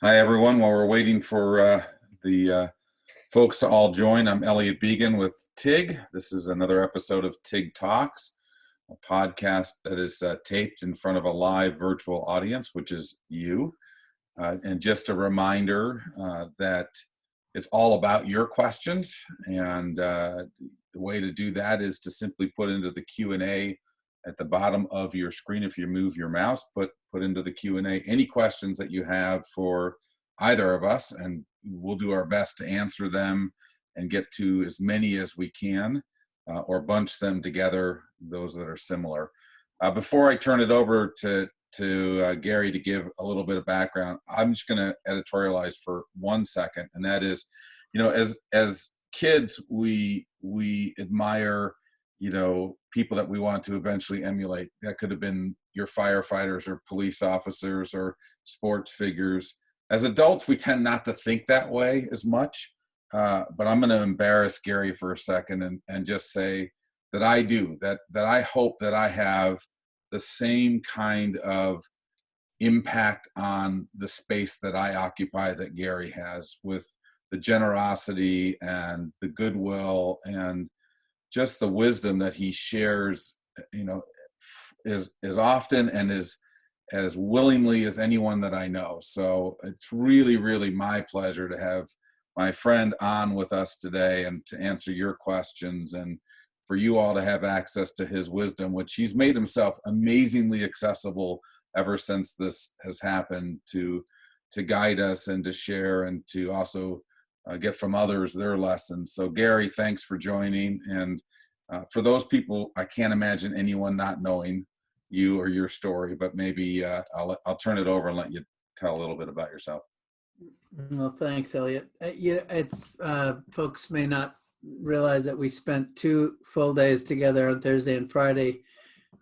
Hi, everyone. While we're waiting for the folks to all join, I'm Elliot Began with TIG. This is another episode of TIG Talks, a podcast that is taped in front of a live virtual audience, which is you. And just a reminder that it's all about your questions. And the way to do that is to simply put into the Q&A at the bottom of your screen. If you move your mouse, put into the Q&A any questions that you have for either of us, and we'll do our best to answer them and get to as many as we can, or bunch them together, those that are similar. Before I turn it over to Gary to give a little bit of background, I'm just going to editorialize for 1 second, and that is, as kids, we admire people that we want to eventually emulate. That could have been your firefighters or police officers or sports figures. As adults, we tend not to think that way as much, but I'm going to embarrass Gary for a second and just say that I do, that I hope that I have the same kind of impact on the space that I occupy that Gary has, with the generosity and the goodwill and just the wisdom that he shares, as often and as willingly as anyone that I know. So it's really, really my pleasure to have my friend on with us today and to answer your questions, and for you all to have access to his wisdom, which he's made himself amazingly accessible ever since this has happened, to guide us and to share and to also get from others their lessons. So Gary, thanks for joining. And for those people, I can't imagine anyone not knowing you or your story, but maybe I'll turn it over and let you tell a little bit about yourself. Well, thanks, Elliot. It's folks may not realize that we spent 2 full days together on Thursday and Friday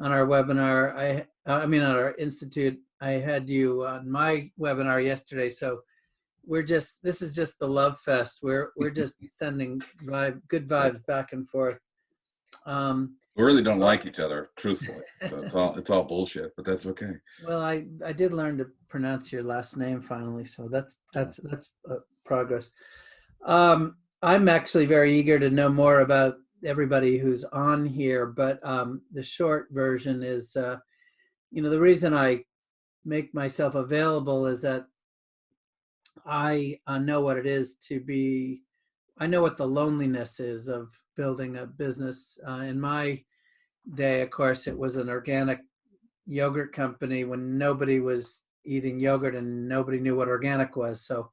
on our webinar. On our institute. I had you on my webinar yesterday, so this is just the love fest. We're just sending good vibes back and forth. We really don't like each other, truthfully. So it's all bullshit, but that's okay. Well, I did learn to pronounce your last name finally, so that's progress. I'm actually very eager to know more about everybody who's on here, but the short version is, the reason I make myself available is that I know what it is I know what the loneliness is of building a business. In my day, of course, it was an organic yogurt company when nobody was eating yogurt and nobody knew what organic was. So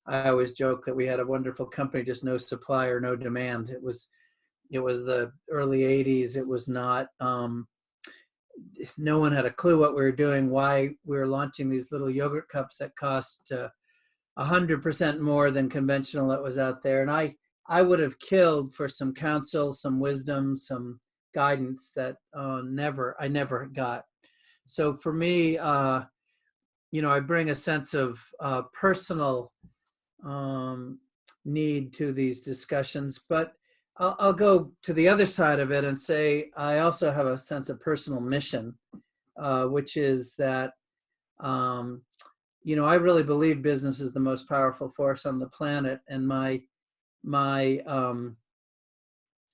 I always joke that we had a wonderful company, just no supply or no demand. It was the early 80s. It was not, no one had a clue what we were doing, why we were launching these little yogurt cups that cost 100% more than conventional that was out there. And I would have killed for some counsel, some wisdom, some guidance that I never got. So for me, I bring a sense of personal need to these discussions, but I'll go to the other side of it and say I also have a sense of personal mission, which is that I really believe business is the most powerful force on the planet, and my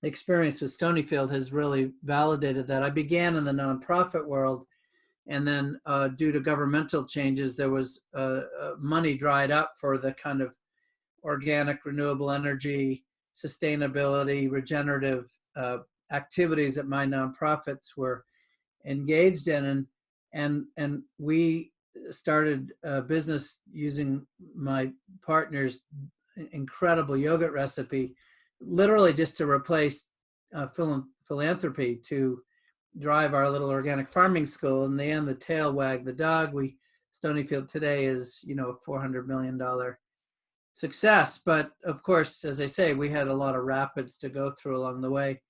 experience with Stonyfield has really validated that. I began in the nonprofit world, and then due to governmental changes, there was money dried up for the kind of organic, renewable energy, sustainability, regenerative activities that my nonprofits were engaged in, and we started a business using my partner's incredible yogurt recipe, literally just to replace philanthropy, to drive our little organic farming school. In the end, the tail wagged the dog. Stonyfield today is, a $400 million success. But of course, as I say, we had a lot of rapids to go through along the way.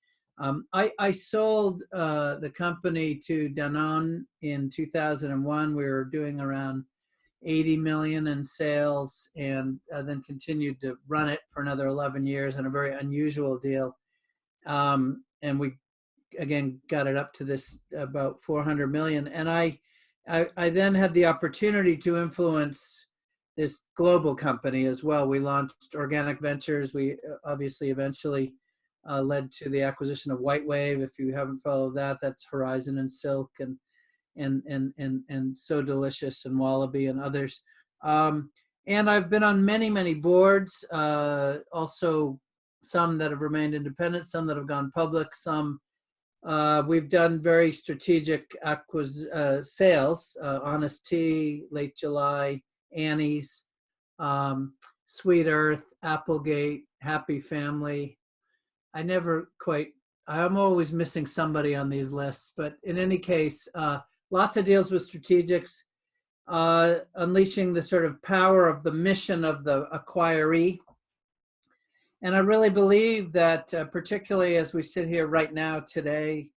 I sold the company to Danone in 2001. We were doing around 80 million in sales, and then continued to run it for another 11 years in a very unusual deal. And we again got it up to this about 400 million. And I then had the opportunity to influence this global company as well. We launched Organic Ventures. We obviously eventually led to the acquisition of White Wave. If you haven't followed that, that's Horizon and Silk and So Delicious and Wallaby and others. And I've been on many, many boards, also some that have remained independent, some that have gone public, some we've done very strategic sales, Honest Tea, Late July, Annie's, Sweet Earth, Applegate, Happy Family. I'm always missing somebody on these lists, but in any case, lots of deals with strategics, unleashing the sort of power of the mission of the acquiree. And I really believe that particularly as we sit here right now today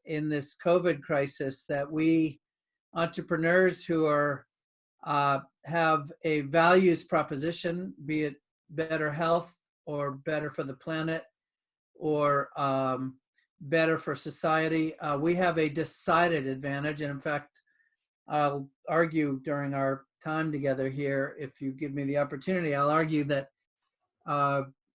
in this COVID crisis, that we entrepreneurs who are have a values proposition, be it better health or better for the planet or better for society, we have a decided advantage. And in fact, I'll argue during our time together here, if you give me the opportunity, I'll argue that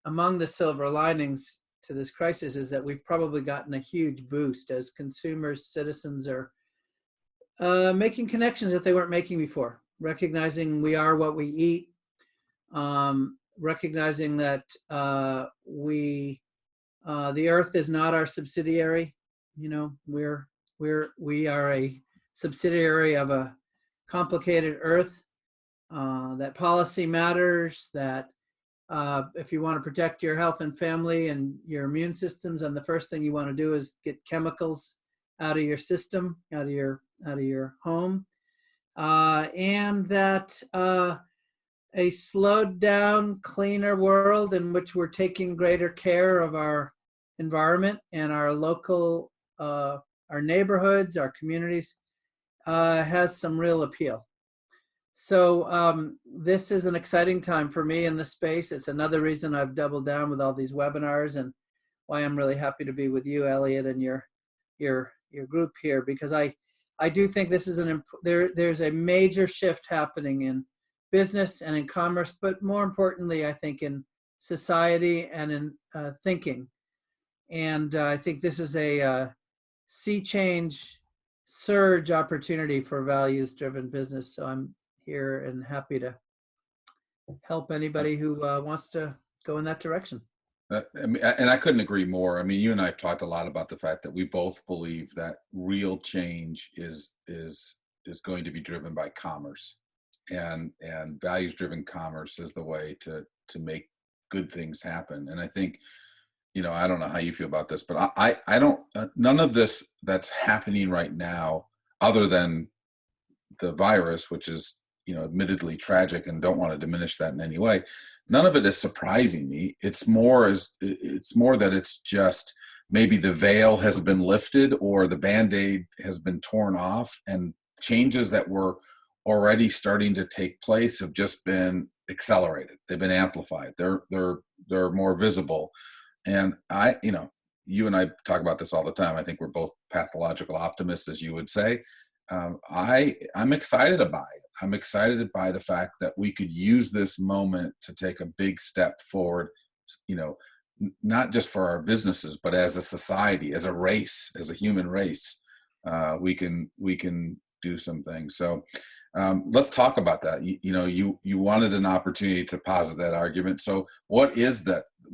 among the silver linings to this crisis is that we've probably gotten a huge boost as consumers, citizens are making connections that they weren't making before, recognizing we are what we eat, recognizing that the earth is not our subsidiary. You know, we are a subsidiary of a complicated earth, that policy matters, that if you want to protect your health and family and your immune systems, and the first thing you want to do is get chemicals out of your system, out of your home, and that a slowed down, cleaner world in which we're taking greater care of our environment and our local, our neighborhoods, our communities, has some real appeal. So this is an exciting time for me in the space. It's another reason I've doubled down with all these webinars, and why I'm really happy to be with you, Elliot, and your group here, because I do think this is there's a major shift happening in business and in commerce, but more importantly, I think in society and in thinking. And I think this is a sea change surge opportunity for values-driven business. So I'm here and happy to help anybody who wants to go in that direction. And I couldn't agree more. I mean, you and I have talked a lot about the fact that we both believe that real change is going to be driven by commerce, and values-driven commerce is the way to make good things happen. And I think, you know, I don't know how you feel about this, but I don't, none of this that's happening right now, other than the virus, which is, you know, admittedly tragic, and don't want to diminish that in any way, none of it is surprising me. It's more that it's just maybe the veil has been lifted or the Band-Aid has been torn off, and changes that were already starting to take place have just been accelerated. They've been amplified. They're more visible. And you know, you and I talk about this all the time. I think we're both pathological optimists, as you would say. I'm excited by it. I'm excited by the fact that we could use this moment to take a big step forward, you know, not just for our businesses, but as a society, as a race, as a human race. We can do some things. So let's talk about that. You know, you wanted an opportunity to posit that argument. So what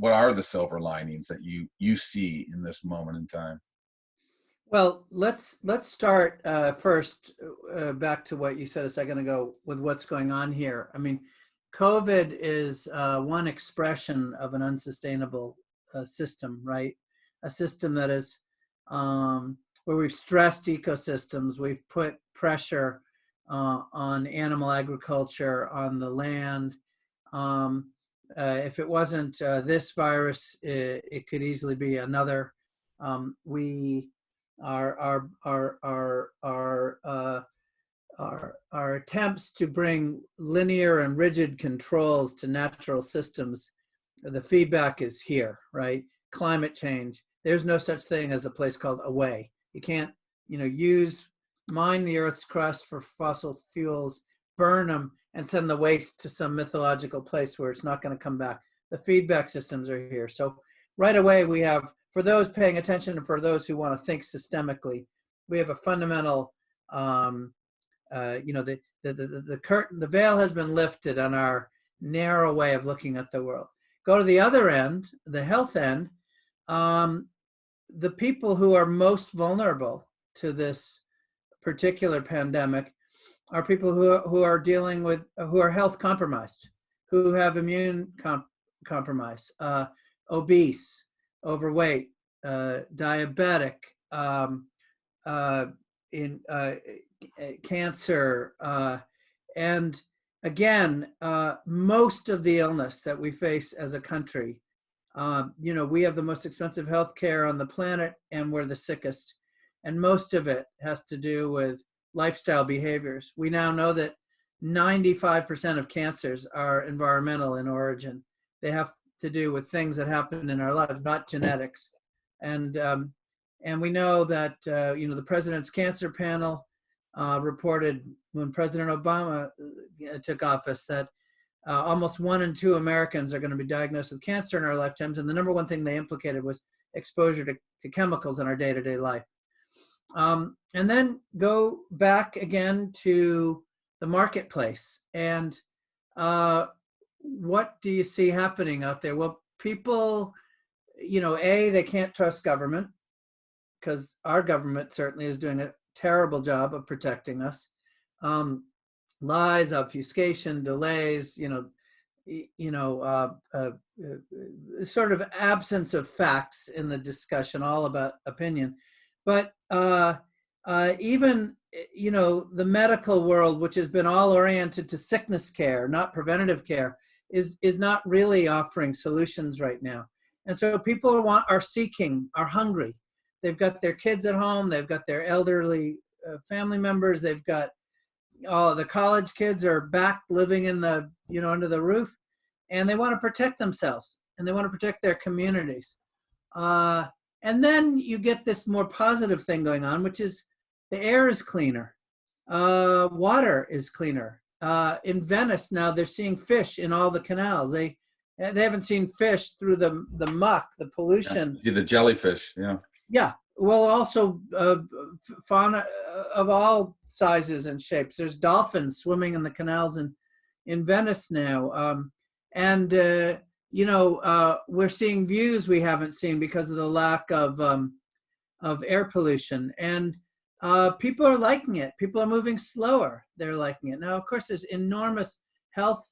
are the silver linings that you see in this moment in time? Well, let's start first back to what you said a second ago with what's going on here. I mean, COVID is one expression of an unsustainable system, right? A system that is where we've stressed ecosystems, we've put pressure on animal agriculture, on the land. If it wasn't this virus, it could easily be another. Our attempts to bring linear and rigid controls to natural systems, the feedback is here, right? Climate change. There's no such thing as a place called away. You can't, you know, mine the Earth's crust for fossil fuels, burn them, and send the waste to some mythological place where it's not going to come back. The feedback systems are here. So right away we have, for those paying attention and for those who want to think systemically, we have a fundamental, the curtain, the veil has been lifted on our narrow way of looking at the world. Go to the other end, the health end. The people who are most vulnerable to this particular pandemic are people who are dealing with, who are health compromised, who have immune compromise, obese, overweight, diabetic, cancer, and again, most of the illness that we face as a country, we have the most expensive health care on the planet, and we're the sickest. And most of it has to do with lifestyle behaviors. We now know that 95% of cancers are environmental in origin. They have to do with things that happen in our lives, not genetics. And we know that, the President's Cancer Panel reported when President Obama took office that almost 1 in 2 Americans are going to be diagnosed with cancer in our lifetimes. And the number one thing they implicated was exposure to chemicals in our day-to-day life. And then go back again to the marketplace. And what do you see happening out there? Well, people, they can't trust government, because our government certainly is doing a terrible job of protecting us. Lies, obfuscation, delays, sort of absence of facts in the discussion, all about opinion. But even, the medical world, which has been all oriented to sickness care, not preventative care, is not really offering solutions right now. And so people are seeking, are hungry. They've got their kids at home. They've got their elderly family members. They've got all the college kids are back living in the, under the roof, and they want to protect themselves and they want to protect their communities. And then you get this more positive thing going on, which is the air is cleaner. Water is cleaner. In Venice now, they're seeing fish in all the canals. They haven't seen fish through the muck, the pollution. Yeah, the jellyfish, yeah. Yeah, well, also fauna of all sizes and shapes. There's dolphins swimming in the canals in Venice now. We're seeing views we haven't seen because of the lack of air pollution. And people are liking it. People are moving slower. They're liking it. Now, of course, there's enormous health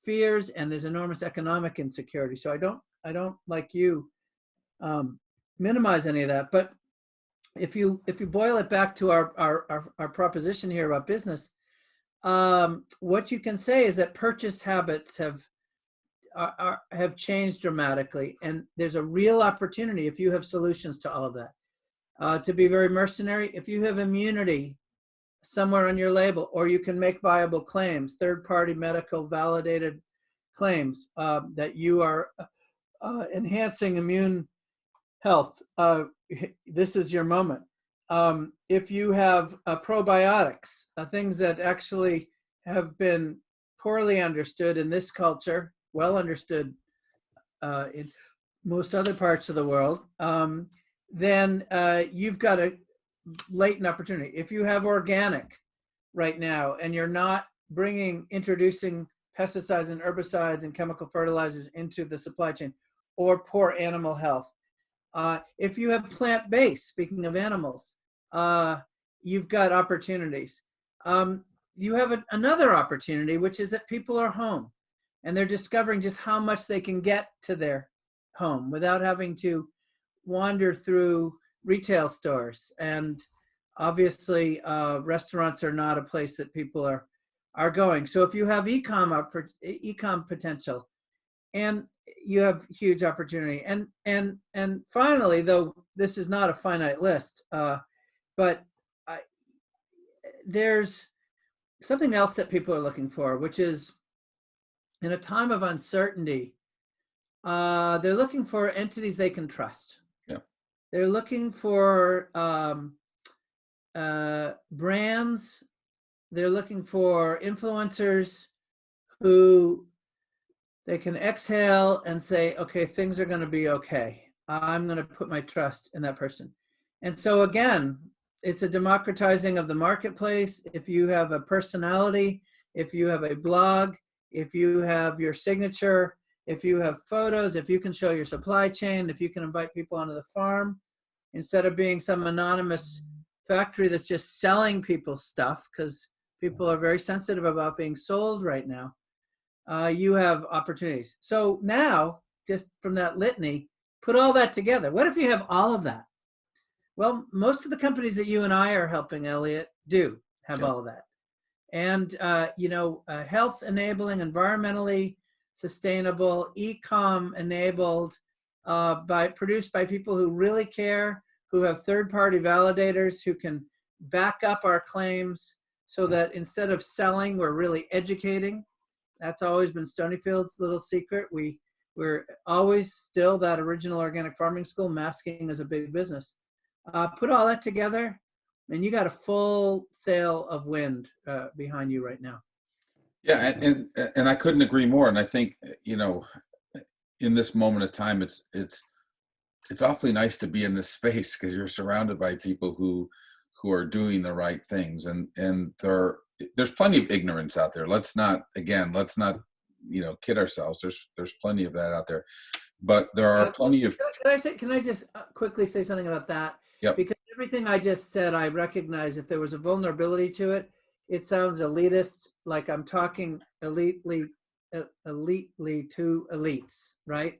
fears and there's enormous economic insecurity. So I don't like you minimize any of that. But if you boil it back to our proposition here about business, what you can say is that purchase habits have changed dramatically, and there's a real opportunity if you have solutions to all of that to be very mercenary. If you have immunity somewhere on your label, or you can make viable claims, third-party medical validated claims that you are enhancing immune health, this is your moment. If you have probiotics, things that actually have been poorly understood in this culture, well understood in most other parts of the world, then you've got a latent opportunity. If you have organic right now and you're not introducing pesticides and herbicides and chemical fertilizers into the supply chain, or poor animal health, if you have plant-based, speaking of animals, you've got opportunities. You have another opportunity, which is that people are home and they're discovering just how much they can get to their home without having to wander through retail stores. And obviously, restaurants are not a place that people are going. So if you have e-com potential, and you have huge opportunity. And finally, though this is not a finite list, but there's something else that people are looking for, which is in a time of uncertainty, they're looking for entities they can trust. Yeah. They're looking for brands. They're looking for influencers who they can exhale and say, okay, things are going to be okay. I'm going to put my trust in that person. And so again, it's a democratizing of the marketplace. If you have a personality, if you have a blog, if you have your signature, if you have photos, if you can show your supply chain, if you can invite people onto the farm, instead of being some anonymous factory that's just selling people stuff, because people are very sensitive about being sold right now, you have opportunities. So now, just from that litany, put all that together. What if you have all of that? Well, most of the companies that you and I are helping, Elliot, do have all of that. And, health enabling, environmentally sustainable, e-com enabled, produced by people who really care, who have third-party validators who can back up our claims so that instead of selling, we're really educating. That's always been Stonyfield's little secret. We're always still that original organic farming school, masking as a big business. Put all that together, and you got a full sail of wind behind you right now. Yeah, and I couldn't agree more. And I think, in this moment of time, it's awfully nice to be in this space because you're surrounded by people who are doing the right things, and there's plenty of ignorance out there. Let's not kid ourselves. There's plenty of that out there, but there are plenty of. Can I just quickly say something about that? Yep. Because everything I just said, I recognize if there was a vulnerability to it, it sounds elitist, like I'm talking elitely to elites, right?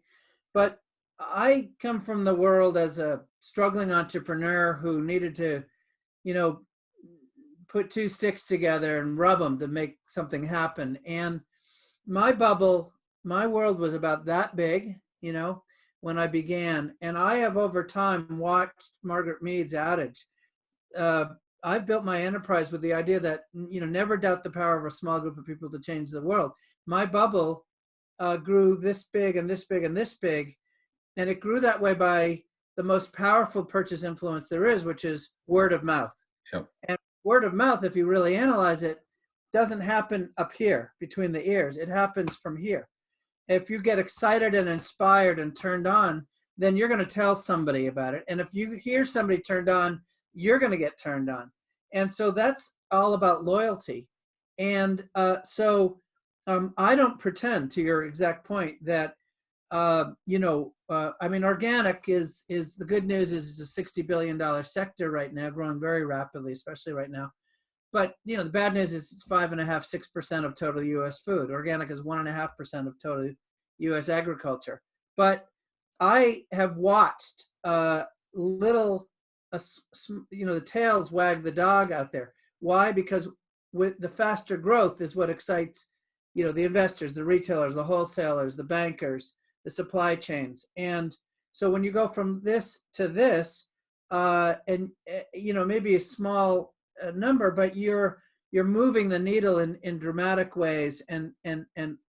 But I come from the world as a struggling entrepreneur who needed to, put two sticks together and rub them to make something happen. And my bubble, my world was about that big, when I began. And I have over time watched Margaret Mead's adage. I've built my enterprise with the idea that, never doubt the power of a small group of people to change the world. My bubble grew this big and this big and this big. And it grew that way by the most powerful purchase influence there is, which is word of mouth. Yep. And word of mouth, if you really analyze it, doesn't happen up here between the ears. It happens from here. If you get excited and inspired and turned on, then you're going to tell somebody about it. And if you hear somebody turned on, you're going to get turned on. And so that's all about loyalty. And I don't pretend, to your exact point, that organic is the good news is it's a $60 billion sector right now, growing very rapidly, especially right now. But, the bad news is it's 5.5–6% of total U.S. food. Organic is 1.5% of total U.S. agriculture. But I have watched the tails wag the dog out there. Why? Because with the faster growth is what excites, the investors, the retailers, the wholesalers, the bankers, the supply chains. And so when you go from this to this, maybe a small number, but you're moving the needle in dramatic ways, and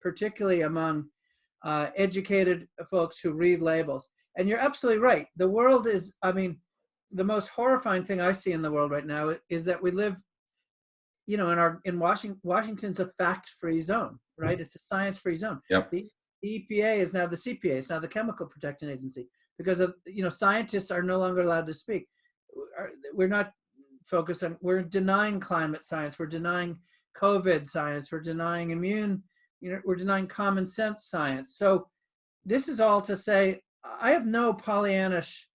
particularly among educated folks who read labels. And you're absolutely right. The world is, the most horrifying thing I see in the world right now is that we live, in Washington's a fact-free zone, right? It's a science-free zone. Yep. The EPA is now the CPA. It's now the Chemical Protection Agency, because of, scientists are no longer allowed to speak. We're not focused on, we're denying climate science. We're denying COVID science. We're denying we're denying common sense science. So this is all to say, I have no Pollyannish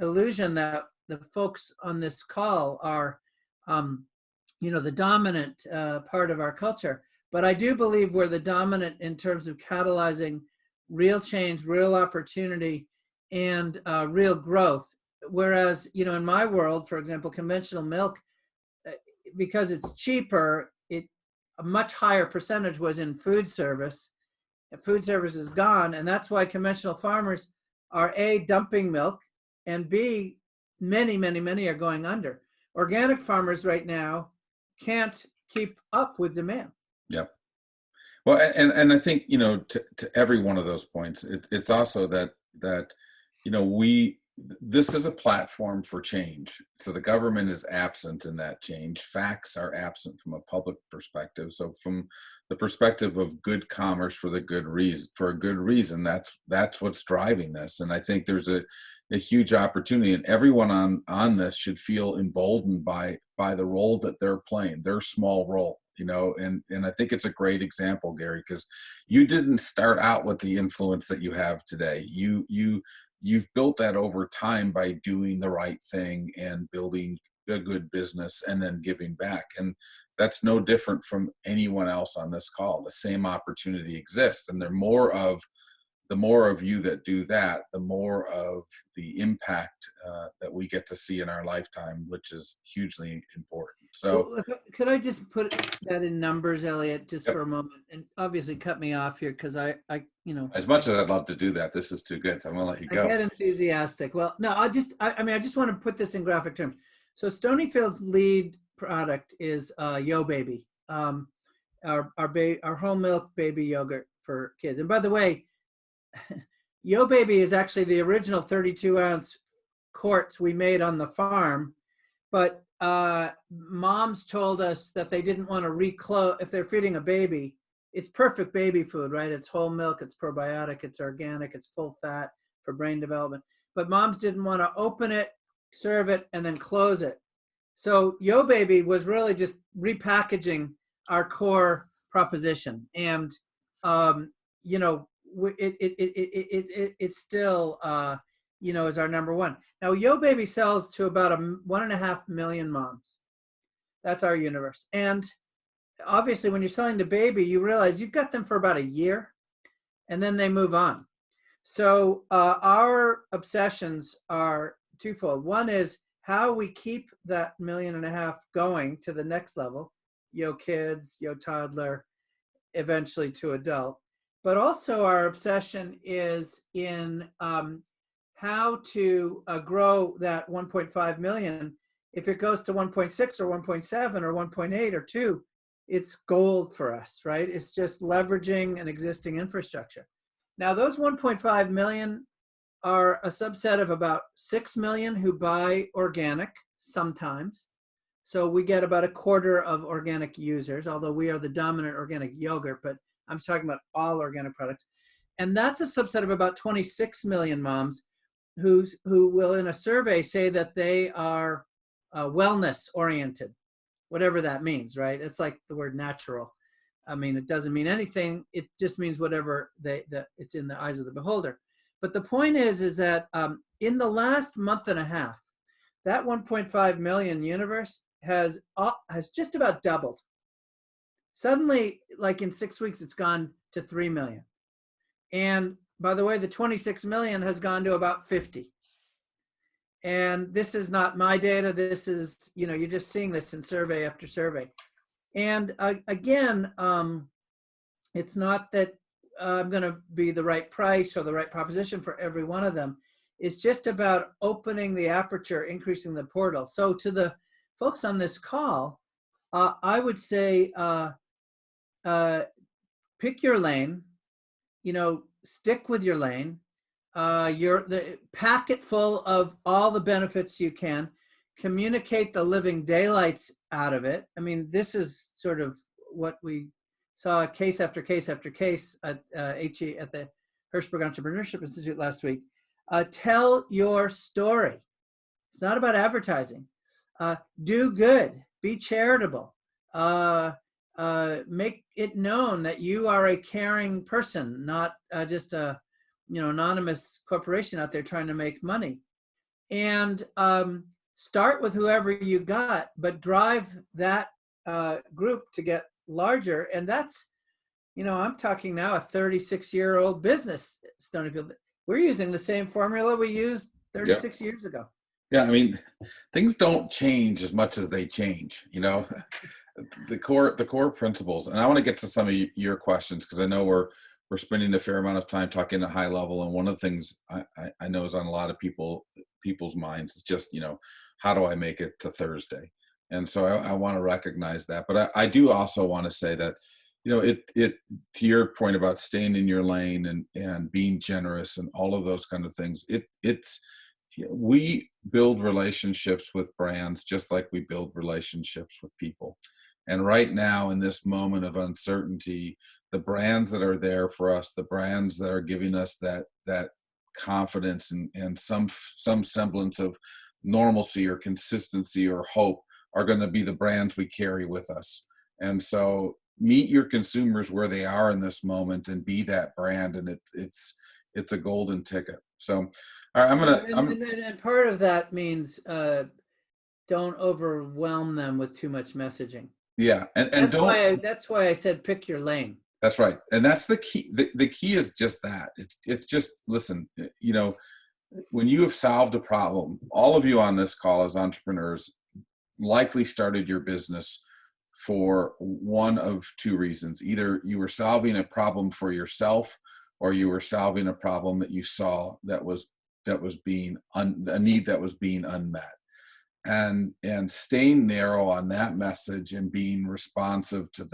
illusion that the folks on this call are, the dominant part of our culture. But I do believe we're the dominant in terms of catalyzing real change, real opportunity, and real growth. Whereas, in my world, for example, conventional milk, because it's cheaper, a much higher percentage was in food service. Food service is gone, and that's why conventional farmers are A, dumping milk, and B, many, many, many are going under. Organic farmers right now can't keep up with demand. Yep. Well, and I think, to every one of those points, it's also that this is a platform for change. So the government is absent in that change. Facts are absent from a public perspective. So from the perspective of good commerce for a good reason, that's what's driving this. And I think there's a huge opportunity, and everyone on this should feel emboldened by the role that they're playing, their small role. And I think it's a great example, Gary, because you didn't start out with the influence that you have today. You've built that over time by doing the right thing and building a good business and then giving back. And that's no different from anyone else on this call. The same opportunity exists, and the more of you that do that, the more of the impact that we get to see in our lifetime, which is hugely important. So, well, could I just put that in numbers, Elliot, just yep. for a moment, and obviously cut me off here because I As much as I'd love to do that, this is too good, so I'm gonna let you go. I get enthusiastic. Well, no, I just want to put this in graphic terms. So Stonyfield's lead product is Yo Baby, our whole milk baby yogurt for kids. And by the way, Yo Baby is actually the original 32-ounce quarts we made on the farm, but moms told us that they didn't want to reclose if they're feeding a baby. It's perfect baby food, right? It's whole milk, it's probiotic, it's organic, it's full fat for brain development. But moms didn't want to open it, serve it, and then close it. So Yo Baby was really just repackaging our core proposition, and it still is our number one. Now Yo Baby sells to about 1.5 million moms. That's our universe. And obviously when you're selling to baby, you realize you've got them for about a year and then they move on. So our obsessions are twofold. One is how we keep that 1.5 million going to the next level, Yo Kids, Yo Toddler, eventually to adult. But also our obsession is in how to grow that 1.5 million. If it goes to 1.6 or 1.7 or 1.8 or 2, it's gold for us, right? It's just leveraging an existing infrastructure. Now, those 1.5 million are a subset of about 6 million who buy organic sometimes. So we get about 1/4 of organic users, although we are the dominant organic yogurt, but I'm talking about all organic products. And that's a subset of about 26 million moms who will in a survey say that they are wellness oriented, whatever that means, right? It's like the word natural. I mean, it doesn't mean anything. It just means whatever it's in the eyes of the beholder. But the point is that in the last month and a half, that 1.5 million universe has just about doubled. Suddenly, like in 6 weeks, it's gone to 3 million. And by the way, the 26 million has gone to about 50. And this is not my data. This is, you're just seeing this in survey after survey. And again, it's not that I'm going to be the right price or the right proposition for every one of them. It's just about opening the aperture, increasing the portal. So to the folks on this call, I would say pick your lane, stick with your lane. Pack it full of all the benefits you can, communicate the living daylights out of it. I mean, this is sort of what we saw case after case after case at the Hirshberg Entrepreneurship Institute last week. Tell your story. It's not about advertising. Do good, be charitable, make it known that you are a caring person, not just a anonymous corporation out there trying to make money. And start with whoever you got, but drive that group to get larger. And that's, I'm talking now a 36-year-old business, Stonyfield. We're using the same formula we used 36 years ago. Yeah, I mean, things don't change as much as they change, the core principles. And I want to get to some of your questions because I know we're spending a fair amount of time talking at a high level. And one of the things I know is on a lot of people's minds is just, how do I make it to Thursday? And so I want to recognize that. But I do also want to say that, to your point about staying in your lane and being generous and all of those kind of things, we build relationships with brands just like we build relationships with people. And right now, in this moment of uncertainty, the brands that are there for us, the brands that are giving us that confidence and some semblance of normalcy or consistency or hope are going to be the brands we carry with us. And so meet your consumers where they are in this moment and be that brand, and it's a golden ticket. So all right, and part of that means don't overwhelm them with too much messaging. yeah, and That's why I said pick your lane. that's right. And that's the key. The key is just that. It's just, listen, when you have solved a problem, all of you on this call as entrepreneurs likely started your business for one of two reasons. Either you were solving a problem for yourself, or you were solving a problem that you saw that was being a need that was being unmet. And staying narrow on that message and being responsive to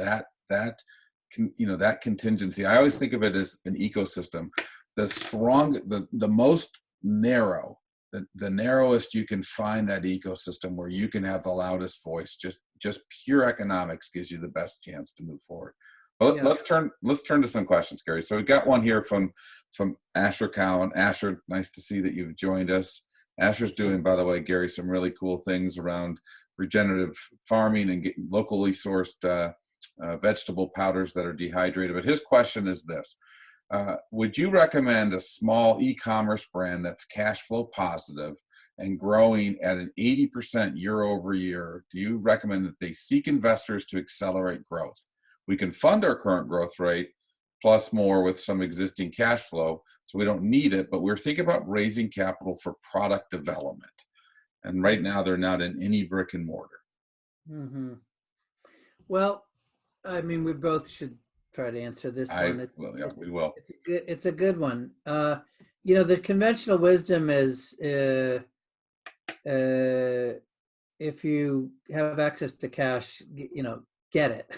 that contingency. I always think of it as an ecosystem. The most narrow, the narrowest you can find that ecosystem where you can have the loudest voice. Just pure economics gives you the best chance to move forward. Well, yeah. Let's turn to some questions, Gary. So we got one here from Asher Cowan. Asher, nice to see that you've joined us. Asher's doing, by the way, Gary, some really cool things around regenerative farming and getting locally sourced vegetable powders that are dehydrated. But his question is this: would you recommend a small e-commerce brand that's cash flow positive and growing at an 80% year over year? Do you recommend that they seek investors to accelerate growth? We can fund our current growth rate plus more with some existing cash flow, so we don't need it, but we're thinking about raising capital for product development. And right now they're not in any brick and mortar. Mm-hmm. Well, I mean, we both should try to answer this one. We will. It's a good one. The conventional wisdom is if you have access to cash, get it.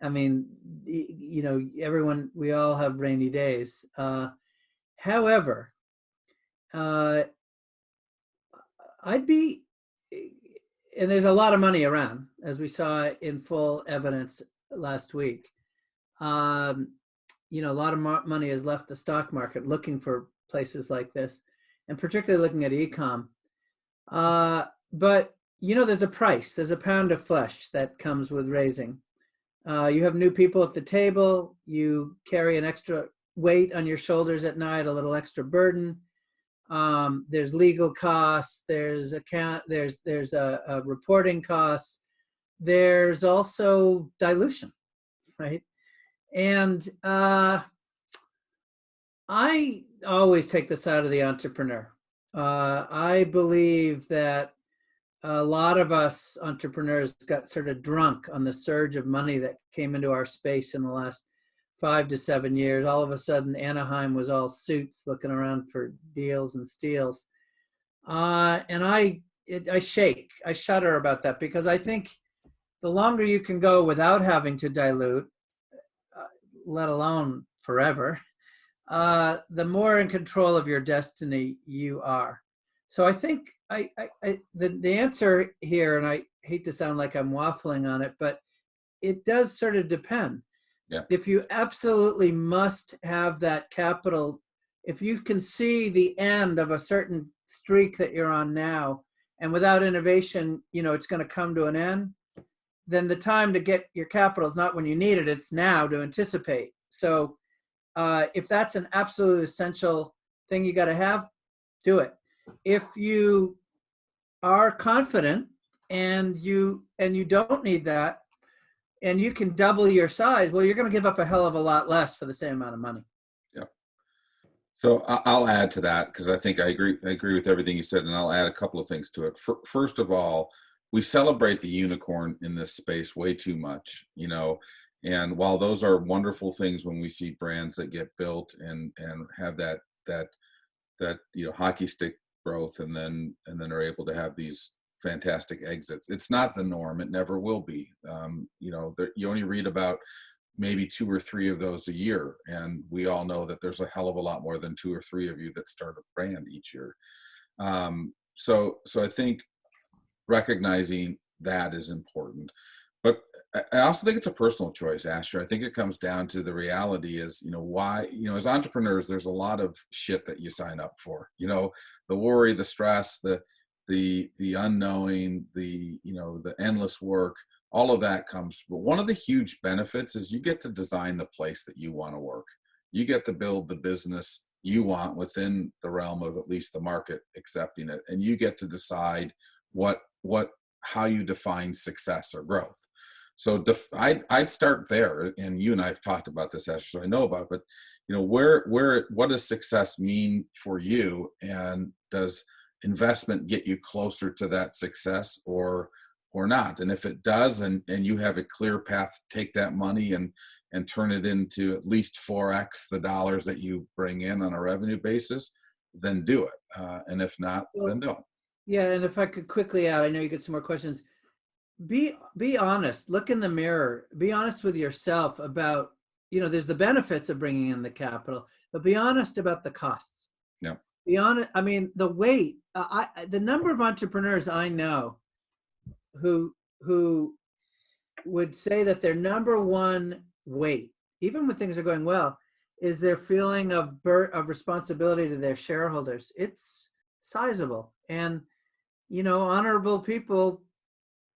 I mean, we all have rainy days. However, and there's a lot of money around, as we saw in full evidence last week. A lot of money has left the stock market looking for places like this, and particularly looking at e-com. But, there's a price. There's a pound of flesh that comes with raising. You have new people at the table. You carry an extra weight on your shoulders at night, a little extra burden. There's legal costs. There's a reporting costs. There's also dilution, right? And I always take the side of the entrepreneur. I believe that a lot of us entrepreneurs got sort of drunk on the surge of money that came into our space in the last 5 to 7 years. All of a sudden, Anaheim was all suits looking around for deals and steals. And I shudder about that, because I think the longer you can go without having to dilute, let alone forever, the more in control of your destiny you are. So I think the answer here, and I hate to sound like I'm waffling on it, but it does sort of depend. Yeah. If you absolutely must have that capital, if you can see the end of a certain streak that you're on now, and without innovation, it's going to come to an end, then the time to get your capital is not when you need it, it's now to anticipate. So if that's an absolute essential thing you got to have, do it. If you are confident and you don't need that, and you can double your size, well, you're going to give up a hell of a lot less for the same amount of money. Yeah. So I'll add to that, because I think I agree with everything you said, and I'll add a couple of things to it. First of all, we celebrate the unicorn in this space way too much, and while those are wonderful things when we see brands that get built and have that hockey stick growth and then are able to have these fantastic exits, it's not the norm. It never will be. You only read about maybe 2 or 3 of those a year, and we all know that there's a hell of a lot more than 2 or 3 of you that start a brand each year. So I think recognizing that is important. But I also think it's a personal choice, Asher. I think it comes down to the reality is, why, as entrepreneurs, there's a lot of shit that you sign up for, the worry, the stress, the unknowing, the endless work, all of that comes. But one of the huge benefits is you get to design the place that you want to work. You get to build the business you want within the realm of at least the market accepting it. And you get to decide how you define success or growth. So I'd start there, and you and I have talked about this, Asher, so I know about it, but what does success mean for you, and does investment get you closer to that success or not? And if it does, and you have a clear path to take that money and turn it into at least 4x the dollars that you bring in on a revenue basis, then do it. And if not, then don't. Yeah, and if I could quickly add, I know you get some more questions. Be honest. Look in the mirror. Be honest with yourself about, there's the benefits of bringing in the capital, but be honest about the costs. Yeah. Be honest. I mean, the weight. The number of entrepreneurs I know who would say that their number one weight, even when things are going well, is their feeling of responsibility to their shareholders. It's sizable, and honorable people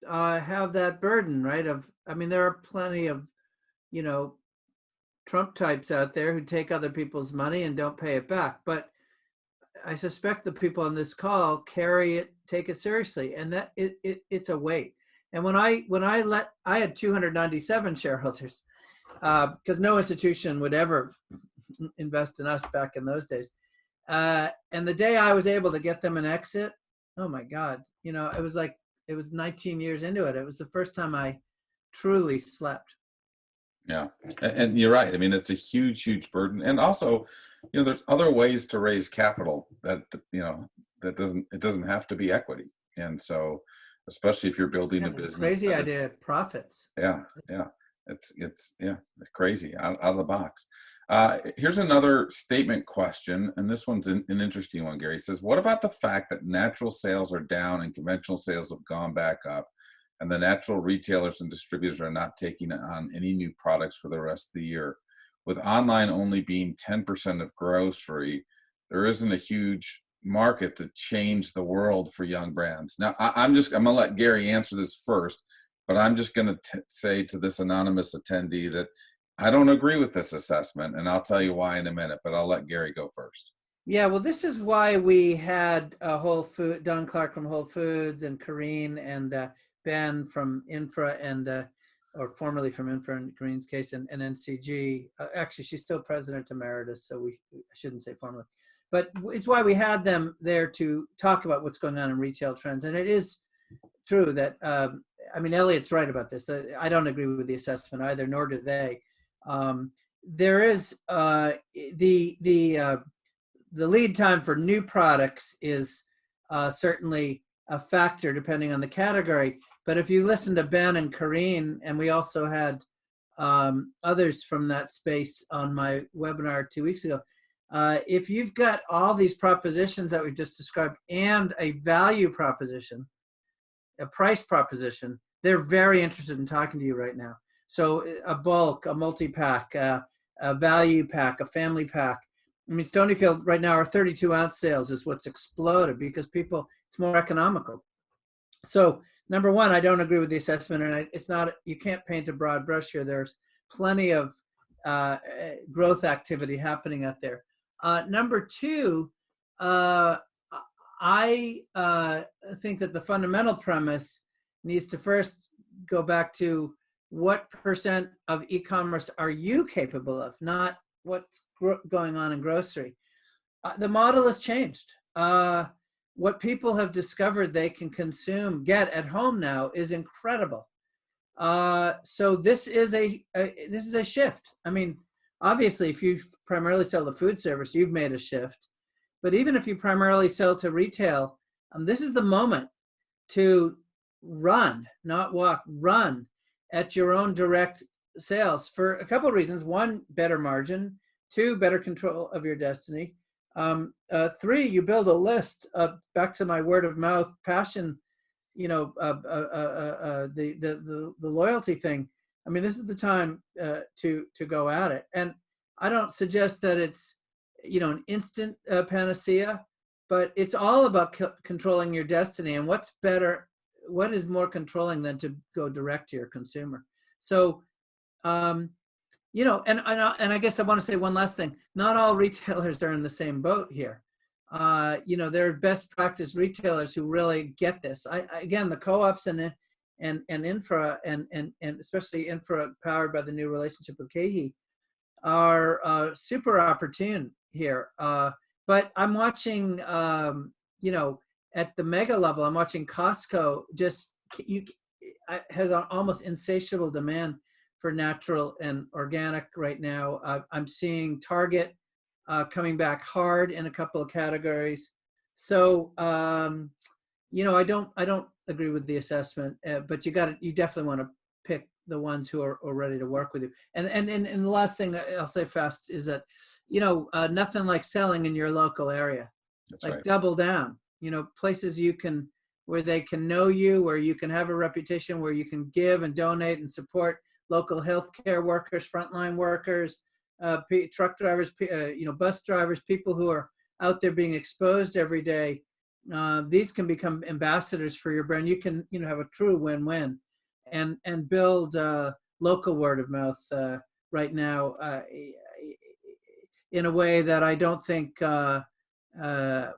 have that burden, right? There are plenty of, Trump types out there who take other people's money and don't pay it back. But I suspect the people on this call take it seriously, and that it's a weight. And when I had 297 shareholders, because no institution would ever invest in us back in those days. And the day I was able to get them an exit, oh my God, it was 19 years into it. It was the first time I truly slept. Yeah. And you're right. I mean, it's a huge, huge burden. And also, there's other ways to raise capital that it doesn't have to be equity. And so, especially if you're building a business. Crazy idea, profits. Yeah. Yeah. It's crazy out of the box. Here's another statement question, and this one's an interesting one. Gary says, what about the fact that natural sales are down and conventional sales have gone back up, and the natural retailers and distributors are not taking on any new products for the rest of the year? With online only being 10% of grocery, there isn't a huge market to change the world for young brands. Now, I'm going to let Gary answer this first, but I'm just going to say to this anonymous attendee that I don't agree with this assessment, and I'll tell you why in a minute, but I'll let Gary go first. Yeah, well, this is why we had Don Clark from Whole Foods, and Karine and Ben from Infra, and or formerly from Infra in Karine's case, and NCG. Actually, she's still president emeritus, so I shouldn't say formerly. But it's why we had them there to talk about what's going on in retail trends. And it is true that, Elliot's right about this. I don't agree with the assessment either, nor do they. There is the lead time for new products is certainly a factor depending on the category. But if you listen to Ben and Karine, and we also had others from that space on my webinar 2 weeks ago, if you've got all these propositions that we've just described and a value proposition, a price proposition, they're very interested in talking to you right now. So a bulk, a multi-pack, a value pack, a family pack. Stonyfield right now, our 32-ounce sales is what's exploded because it's more economical. So number one, I don't agree with the assessment, and it's not, you can't paint a broad brush here. There's plenty of growth activity happening out there. Number two, I think that the fundamental premise needs to first go back to what percent of e-commerce are you capable of, not what's going on in grocery. The model has changed. What people have discovered they can get at home now is incredible. So this is a shift. Obviously, if you primarily sell to food service, you've made a shift. But even if you primarily sell to retail, this is the moment to run, not walk, run at your own direct sales for a couple of reasons. One, better margin. Two, better control of your destiny. Three, you build a list. Back to my word of mouth passion, the loyalty thing. I mean, this is the time to go at it. And I don't suggest that it's an instant panacea, but it's all about controlling your destiny. And what is more controlling than to go direct to your consumer? So, and I guess I want to say one last thing. Not all retailers are in the same boat here. There are best practice retailers who really get this. Again, the co-ops and infra and especially infra powered by the new relationship with KeHE are super opportune here. But I'm watching, at the mega level, I'm watching Costco has an almost insatiable demand for natural and organic right now. I'm seeing Target coming back hard in a couple of categories. So, I don't agree with the assessment, but you definitely want to pick the ones who are ready to work with you. And the last thing I'll say fast is that, nothing like selling in your local area. That's like right. Double down, places where they can know you, where you can have a reputation, where you can give and donate and support local healthcare workers, frontline workers, truck drivers, bus drivers, people who are out there being exposed every day. These can become ambassadors for your brand. You can, have a true win-win, and build local word of mouth right now in a way that I don't think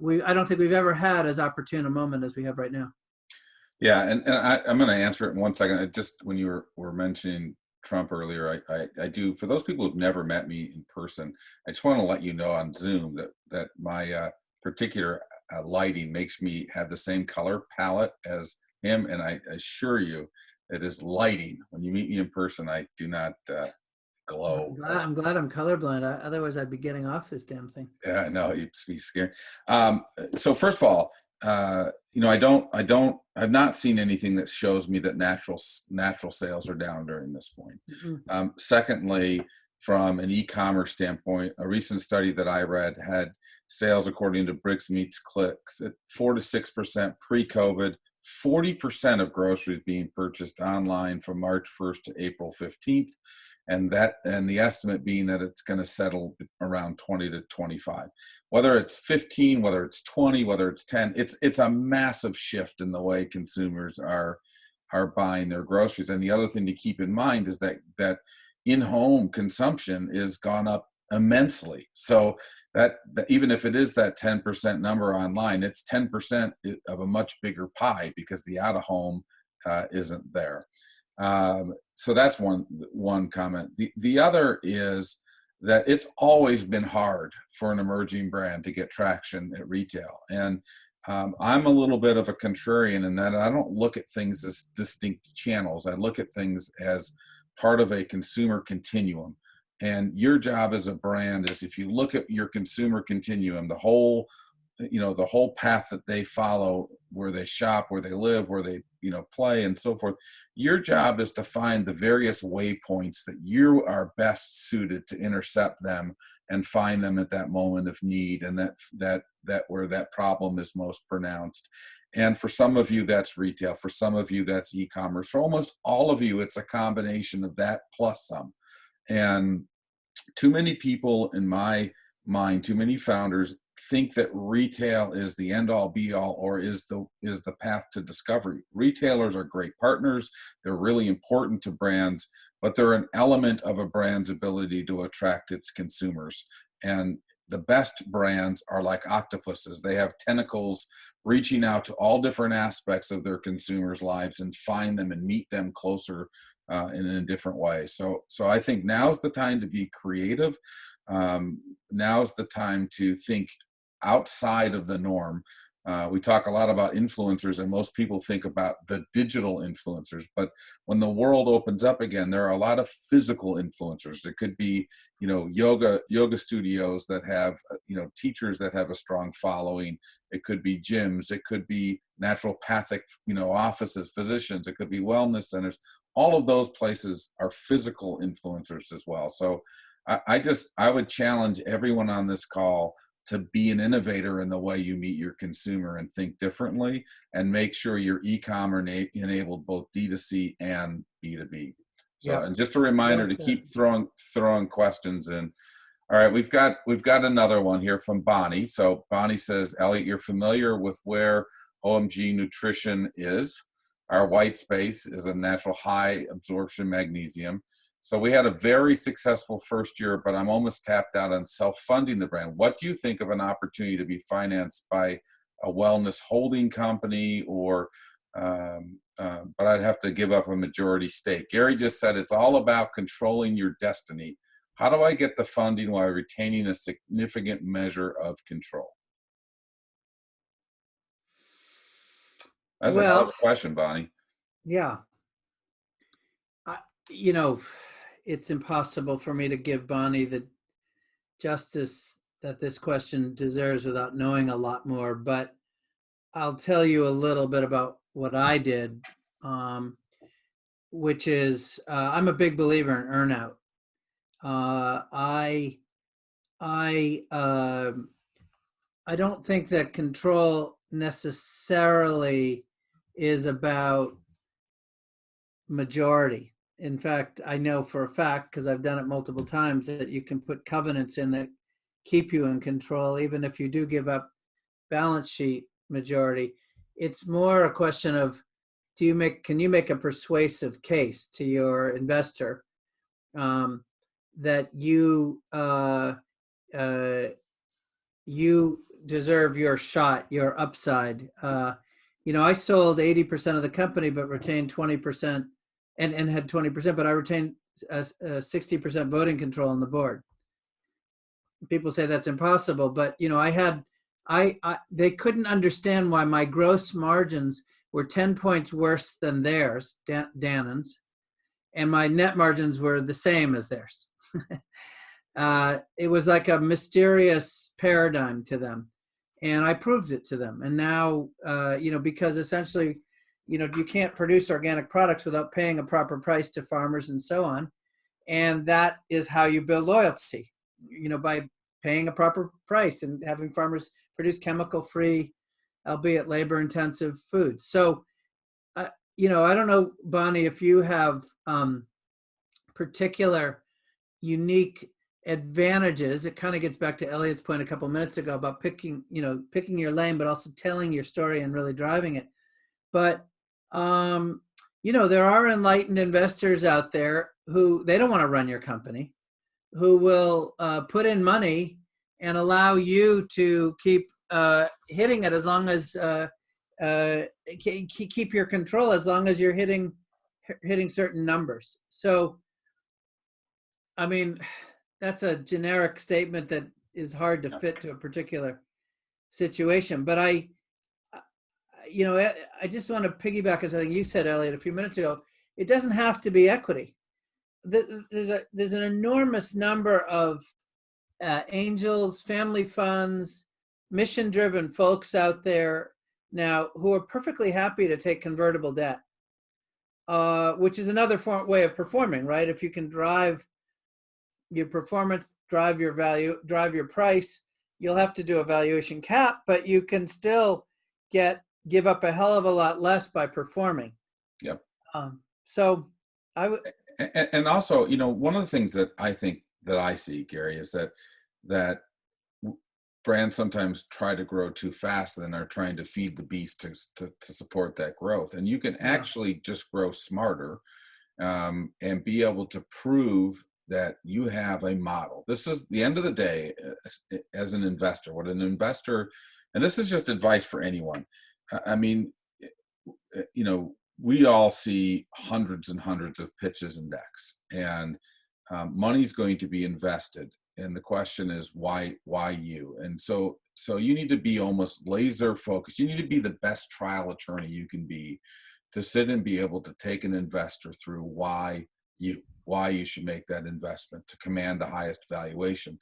we've ever had as opportune a moment as we have right now. Yeah, and I'm going to answer it in 1 second. Just when you were mentioning Trump earlier, I do, for those people who've never met me in person, I just want to let you know on Zoom that my particular lighting makes me have the same color palette as him, and I assure you it is lighting. When you meet me in person, I do not glow. I'm glad I'm colorblind. Otherwise, I'd be getting off this damn thing. Yeah, no, you'd be scared. So first of all, I've not seen anything that shows me that natural sales are down during this point. Secondly, from an e-commerce standpoint, a recent study that I read had sales, according to Bricks Meets Clicks, at 4 to 6% pre-COVID, 40% of groceries being purchased online from March 1st to April 15th. And the estimate being that it's going to settle around 20 to 25. Whether it's 15, whether it's 20, whether it's 10, it's a massive shift in the way consumers are buying their groceries. And the other thing to keep in mind is that in-home consumption is gone up immensely. So that even if it is that 10% number online, it's 10% of a much bigger pie because the out-of-home isn't there. So that's one comment. The other is that it's always been hard for an emerging brand to get traction at retail. And I'm a little bit of a contrarian in that I don't look at things as distinct channels. I look at things as part of a consumer continuum. And your job as a brand is, if you look at your consumer continuum, the whole path that they follow, where they shop, where they live, where they, play and so forth. Your job is to find the various waypoints that you are best suited to intercept them and find them at that moment of need, and that where that problem is most pronounced. And for some of you, that's retail. For some of you, that's e-commerce. For almost all of you, it's a combination of that plus some. And too many people, in my mind, too many founders think that retail is the end all be all, or is the path to discovery. Retailers are great partners. They're really important to brands, but they're an element of a brand's ability to attract its consumers. And the best brands are like octopuses. They have tentacles reaching out to all different aspects of their consumers' lives and find them and meet them closer in a different way. So I think now's the time to be creative. Now's the time to think outside of the norm. We talk a lot about influencers, and most people think about the digital influencers. But when the world opens up again, there are a lot of physical influencers. It could be, yoga studios that have, teachers that have a strong following. It could be gyms. It could be naturopathic, offices, physicians. It could be wellness centers. All of those places are physical influencers as well. So I would challenge everyone on this call to be an innovator in the way you meet your consumer and think differently, and make sure you're e-commerce enabled both D2C and B2B. So, Yeah. and just a reminder Well to said. keep throwing questions in. All right, we've got another one here from Bonnie. So Bonnie says, Elliot, you're familiar with where OMG Nutrition is. Our white space is a natural high absorption magnesium. So we had a very successful first year, but I'm almost tapped out on self-funding the brand. What do you think of an opportunity to be financed by a wellness holding company, or but I'd have to give up a majority stake? Gary just said it's all about controlling your destiny. How do I get the funding while retaining a significant measure of control? That's a hell of a question, Bonnie. Yeah. It's impossible for me to give Bonnie the justice that this question deserves without knowing a lot more, but I'll tell you a little bit about what I did, which is I'm a big believer in earnout. I don't think that control necessarily is about majority. In fact, I know for a fact, because I've done it multiple times, that you can put covenants in that keep you in control, even if you do give up balance sheet majority. It's more a question of, can you make a persuasive case to your investor that you deserve your shot, your upside. I sold 80% of the company, but retained 20%, and had 20%, but I retained 60% voting control on the board. People say that's impossible, but they couldn't understand why my gross margins were 10 points worse than theirs, Dannon's, and my net margins were the same as theirs. It was like a mysterious paradigm to them, and I proved it to them. And now, because essentially, you can't produce organic products without paying a proper price to farmers and so on. And that is how you build loyalty, by paying a proper price and having farmers produce chemical-free, albeit labor-intensive foods. So, I don't know, Bonnie, if you have particular unique advantages. It kind of gets back to Elliot's point a couple minutes ago about picking your lane, but also telling your story and really driving it. But, there are enlightened investors out there who, they don't want to run your company, who will put in money and allow you to keep hitting it as long as, keep your control as long as you're hitting certain numbers. So, I mean, that's a generic statement that is hard to fit to a particular situation. But I just want to piggyback on something you said, Elliot, a few minutes ago. It doesn't have to be equity. There's an enormous number of angels, family funds, mission-driven folks out there now who are perfectly happy to take convertible debt, which is another way of performing, right? If you can drive your performance, drive your value, drive your price, you'll have to do a valuation cap, but you can still give up a hell of a lot less by performing. Yep. So I would, and also, one of the things that I think that I see, Gary, is that brands sometimes try to grow too fast and then are trying to feed the beast to support that growth. And you can actually just grow smarter and be able to prove that you have a model. This is the end of the day, as an investor, what an investor, and this is just advice for anyone. I mean, we all see hundreds and hundreds of pitches and decks, and money's going to be invested. And the question is, why you? And so you need to be almost laser focused. You need to be the best trial attorney you can be to sit and be able to take an investor through why you should make that investment to command the highest valuation.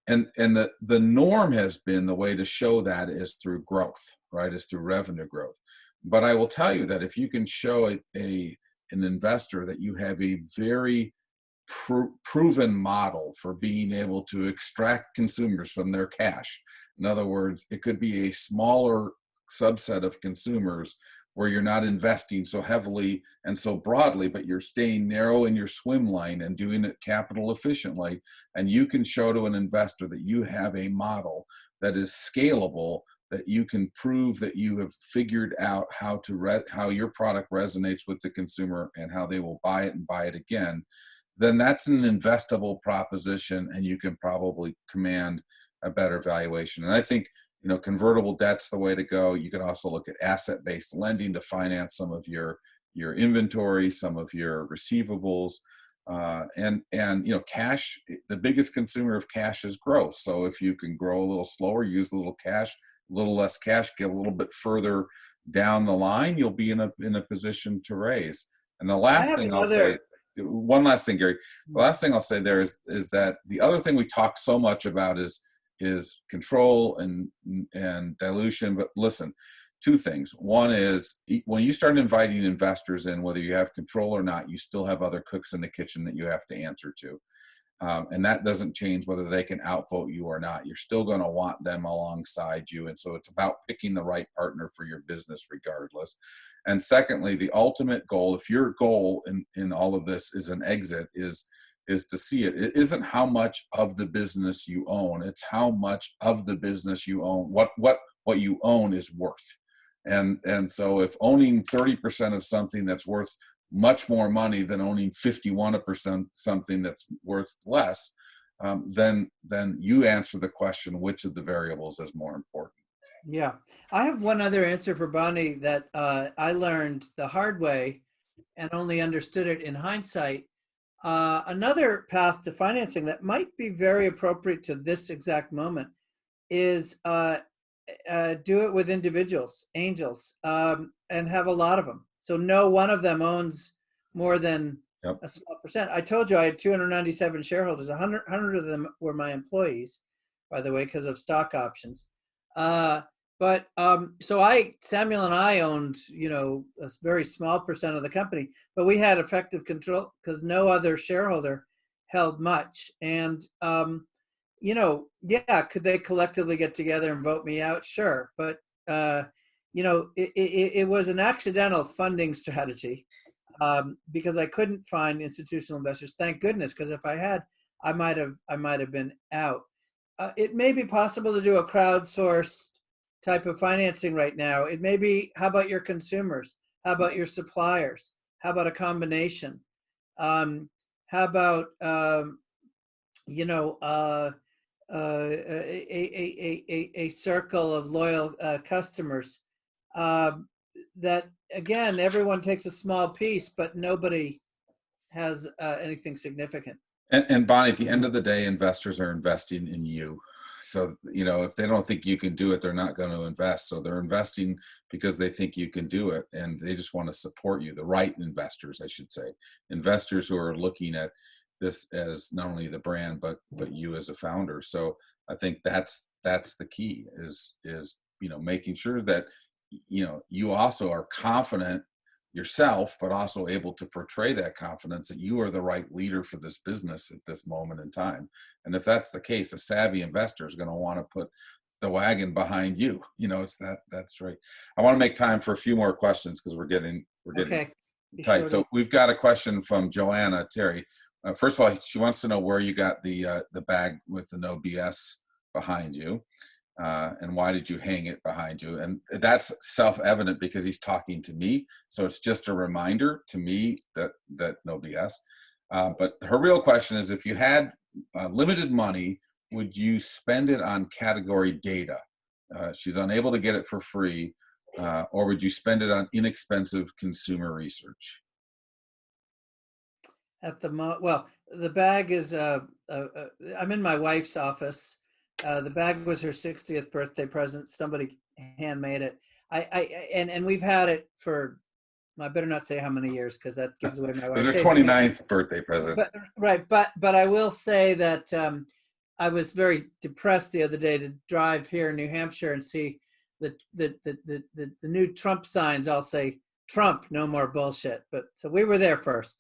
And the norm has been, the way to show that is through growth, right? Is through revenue growth. But I will tell you that if you can show an investor that you have a very proven model for being able to extract consumers from their cash. In other words, it could be a smaller subset of consumers where you're not investing so heavily and so broadly, but you're staying narrow in your swim lane and doing it capital efficiently. And you can show to an investor that you have a model that is scalable, that you can prove that you have figured out how your product resonates with the consumer and how they will buy it and buy it again. Then that's an investable proposition, and you can probably command a better valuation. And I think, convertible debt's the way to go. You can also look at asset-based lending to finance some of your inventory, some of your receivables, and cash. The biggest consumer of cash is growth. So if you can grow a little slower, use a little cash, a little less cash, get a little bit further down the line, you'll be in a position to raise. And the last thing I'll say. One last thing, Gary. The last thing I'll say there is that the other thing we talk so much about is control and dilution. But listen, two things. One is when you start inviting investors in, whether you have control or not, you still have other cooks in the kitchen that you have to answer to. And that doesn't change whether they can outvote you or not. You're still going to want them alongside you. And so it's about picking the right partner for your business regardless. And secondly, the ultimate goal, if your goal in all of this is an exit, is to see it. It isn't how much of the business you own. It's how much of the business you own, what you own is worth. And so if owning 30% of something that's worth much more money than owning 51% something that's worth less, then you answer the question, which of the variables is more important? Yeah. I have one other answer for Bonnie that I learned the hard way and only understood it in hindsight. Another path to financing that might be very appropriate to this exact moment is do it with individuals, angels, and have a lot of them. So no one of them owns more than a small percent. I told you I had 297 shareholders. 100 of them were my employees, by the way, because of stock options. But so Samuel and I owned, a very small percent of the company, but we had effective control because no other shareholder held much. And, could they collectively get together and vote me out? Sure. But, it was an accidental funding strategy because I couldn't find institutional investors. Thank goodness, because if I had, I might have been out. It may be possible to do a crowdsourced type of financing right now. It may be, how about your consumers? How about your suppliers? How about a combination? How about, a circle of loyal customers that, again, everyone takes a small piece, but nobody has anything significant. And Bonnie, at the end of the day, investors are investing in you. So, if they don't think you can do it, they're not going to invest. So they're investing because they think you can do it, and they just want to support you. The right investors, I should say, investors who are looking at this as not only the brand, but you as a founder. So I think that's the key is making sure that, you also are confident yourself, but also able to portray that confidence that you are the right leader for this business at this moment in time. And if that's the case, a savvy investor is going to want to put the wagon behind you. That's right. I want to make time for a few more questions because we're getting Okay. tight. Sure. So we've got a question from Joanna Terry. First of all, she wants to know where you got the bag with the no BS behind you. And why did you hang it behind you? And that's self-evident because he's talking to me. So it's just a reminder to me that no BS. But her real question is, if you had limited money, would you spend it on category data? She's unable to get it for free. Or would you spend it on inexpensive consumer research? Well, the bag is, I'm in my wife's office. The bag was her 60th birthday present. Somebody handmade it. And we've had it for, I better not say how many years because that gives away my wife's. It was her 29th birthday present. But I will say that I was very depressed the other day to drive here in New Hampshire and see the new Trump signs. I'll say Trump, no more bullshit. But so we were there first.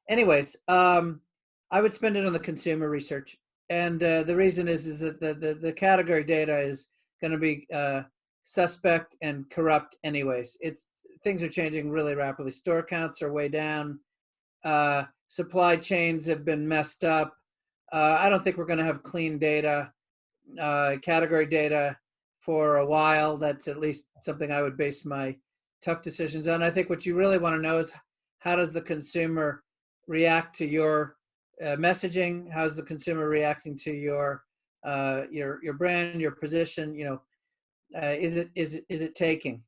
anyways, I would spend it on the consumer research. And the reason is that the category data is going to be suspect and corrupt anyways. Things are changing really rapidly. Store counts are way down. Supply chains have been messed up. I don't think we're going to have clean data, category data for a while. That's at least something I would base my tough decisions on. I think what you really want to know is, how does the consumer react to your messaging? How's the consumer reacting to your brand, your position? Is it taking?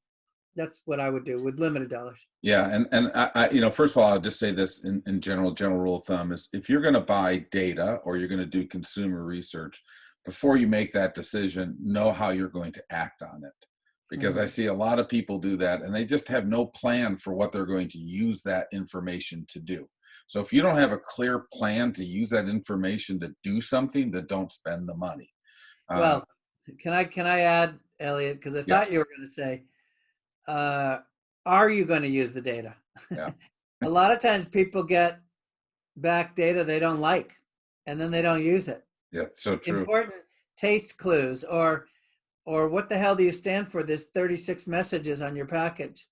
That's what I would do with limited dollars. Yeah, and I first of all, I'll just say this in general rule of thumb is, if you're going to buy data or you're going to do consumer research, before you make that decision, know how you're going to act on it. Because I see a lot of people do that and they just have no plan for what they're going to use that information to do. So if you don't have a clear plan to use that information to do something, then don't spend the money. Well, can I add, Elliot, because I thought you were going to say, are you going to use the data? Yeah. A lot of times people get back data they don't like, and then they don't use it. Yeah, so true. Important taste clues, or what the hell do you stand for? There's 36 messages on your package.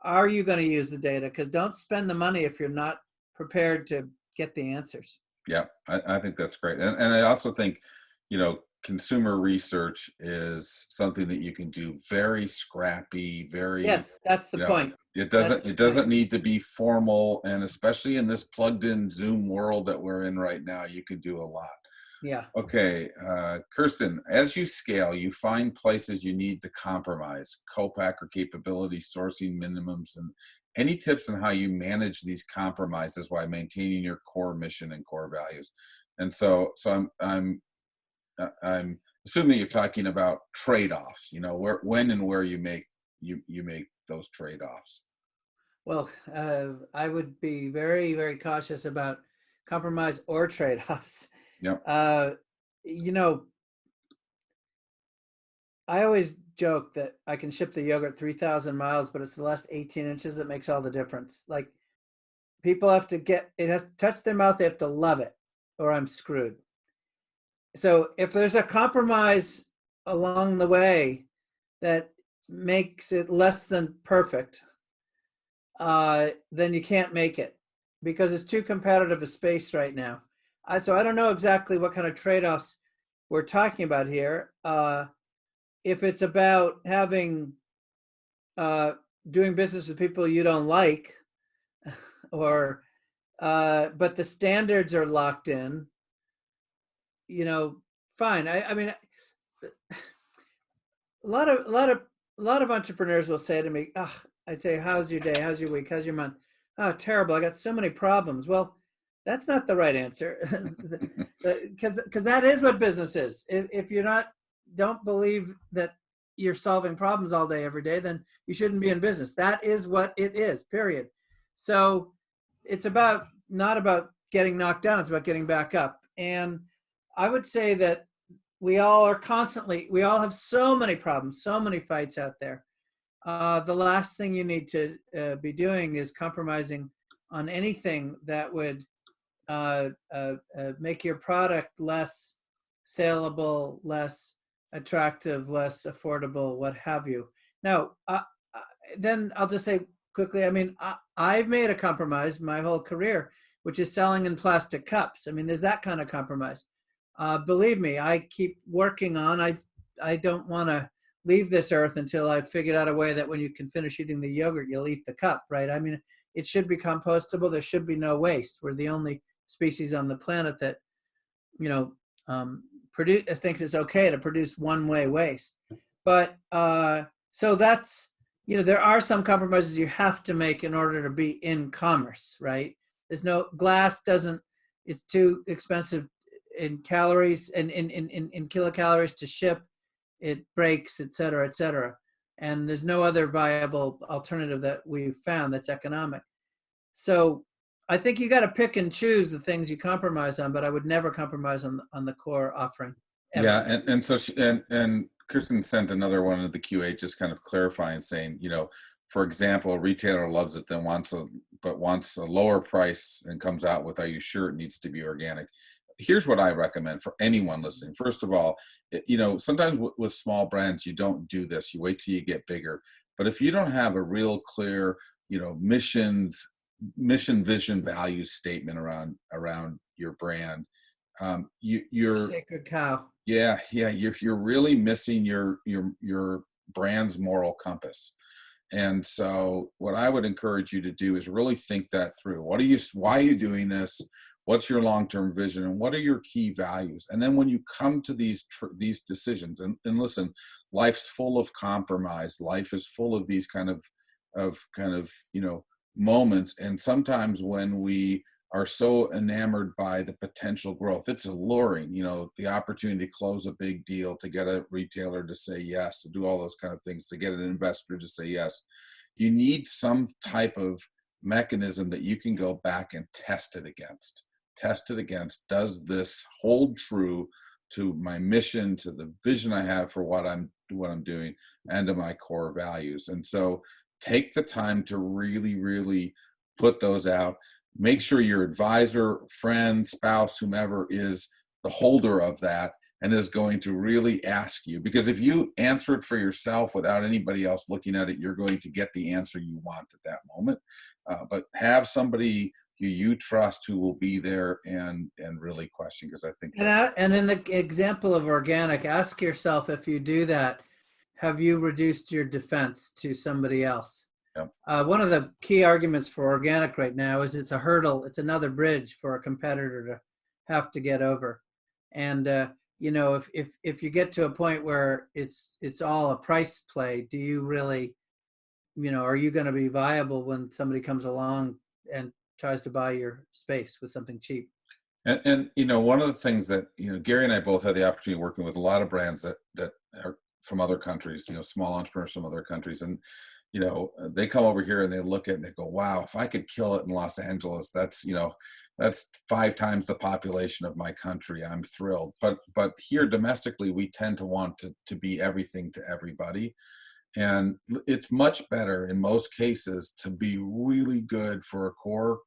Are you going to use the data? Because don't spend the money if you're not prepared to get the answers. Yeah, I think that's great. And I also think, consumer research is something that you can do very scrappy, very. Yes, that's the point. It doesn't need to be formal, and especially in this plugged in Zoom world that we're in right now, you can do a lot. Yeah. Okay, Kirsten, as you scale, you find places you need to compromise, co-packer capability, sourcing minimums, and any tips on how you manage these compromises while maintaining your core mission and core values? And so I'm assuming you're talking about trade-offs, when and where you make those trade-offs. Well, I would be very, very cautious about compromise or trade-offs. Yep. I always joke that I can ship the yogurt 3,000 miles, but it's the last 18 inches that makes all the difference. Like, people have to it has to touch their mouth. They have to love it, or I'm screwed. So if there's a compromise along the way that makes it less than perfect, then you can't make it, because it's too competitive a space right now. So I don't know exactly what kind of trade-offs we're talking about here. If it's about having doing business with people you don't like, or but the standards are locked in, fine. I mean, a lot of entrepreneurs will say to me, I'd say, how's your day? How's your week? How's your month? Oh, terrible. I got so many problems. Well, that's not the right answer, because that is what business is. If you're don't believe that you're solving problems all day, every day, then you shouldn't be in business. That is what it is, period. So it's not about getting knocked down. It's about getting back up. And I would say that we all have so many problems, so many fights out there. The last thing you need to be doing is compromising on anything that would make your product less saleable, less attractive, less affordable, what have you. Now, then I'll just say quickly, I mean, I've made a compromise my whole career, which is selling in plastic cups. I mean, there's that kind of compromise. Believe me, I keep working on, I don't want to leave this earth until I've figured out a way that when you can finish eating the yogurt, you'll eat the cup, right? I mean, it should be compostable. There should be no waste. We're the only species on the planet that, thinks it's okay to produce one-way waste. But so that's, there are some compromises you have to make in order to be in commerce, right? There's no it's too expensive in calories and in kilocalories to ship. It breaks, et cetera, et cetera. And there's no other viable alternative that we've found that's economic. So I think you got to pick and choose the things you compromise on, but I would never compromise on the core offering. Ever. Yeah, and so and Kristen sent another one of the QA, just kind of clarifying, saying, for example, a retailer loves it, then wants a lower price and comes out with, are you sure it needs to be organic? Here's what I recommend for anyone listening. First of all, sometimes with small brands, you don't do this. You wait till you get bigger. But if you don't have a real clear, mission, vision, values statement around your brand, you're Sacred cow. yeah, you're really missing your brand's moral compass. And so what I would encourage you to do is really think that through. Why are you doing this? What's your long-term vision, and what are your key values? And then when you come to these decisions, and listen, life's full of compromise. Life is full of these kind of moments. And sometimes when we are so enamored by the potential growth, it's alluring, the opportunity to close a big deal, to get a retailer to say yes, to do all those kind of things, to get an investor to say yes. You need some type of mechanism that you can go back and test it against. Does this hold true to my mission, to the vision I have for what I'm doing, and to my core values? And so take the time to really, really put those out. Make sure your advisor, friend, spouse, whomever is the holder of that and is going to really ask you. Because if you answer it for yourself without anybody else looking at it, you're going to get the answer you want at that moment. But have somebody who you trust who will be there and really question, because I think and in the example of organic, ask yourself, if you do that, have you reduced your defense to somebody else? Yep. One of the key arguments for organic right now is it's a hurdle. It's another bridge for a competitor to have to get over. And if you get to a point where it's all a price play, do you really, are you going to be viable when somebody comes along and tries to buy your space with something cheap? And one of the things that Gary and I both had the opportunity of working with a lot of brands that are from other countries, small entrepreneurs from other countries, and they come over here and they look at it and they go, wow, if I could kill it in Los Angeles, that's 5 times the population of my country. I'm thrilled. But here domestically, we tend to want to be everything to everybody. And it's much better in most cases to be really good for a core,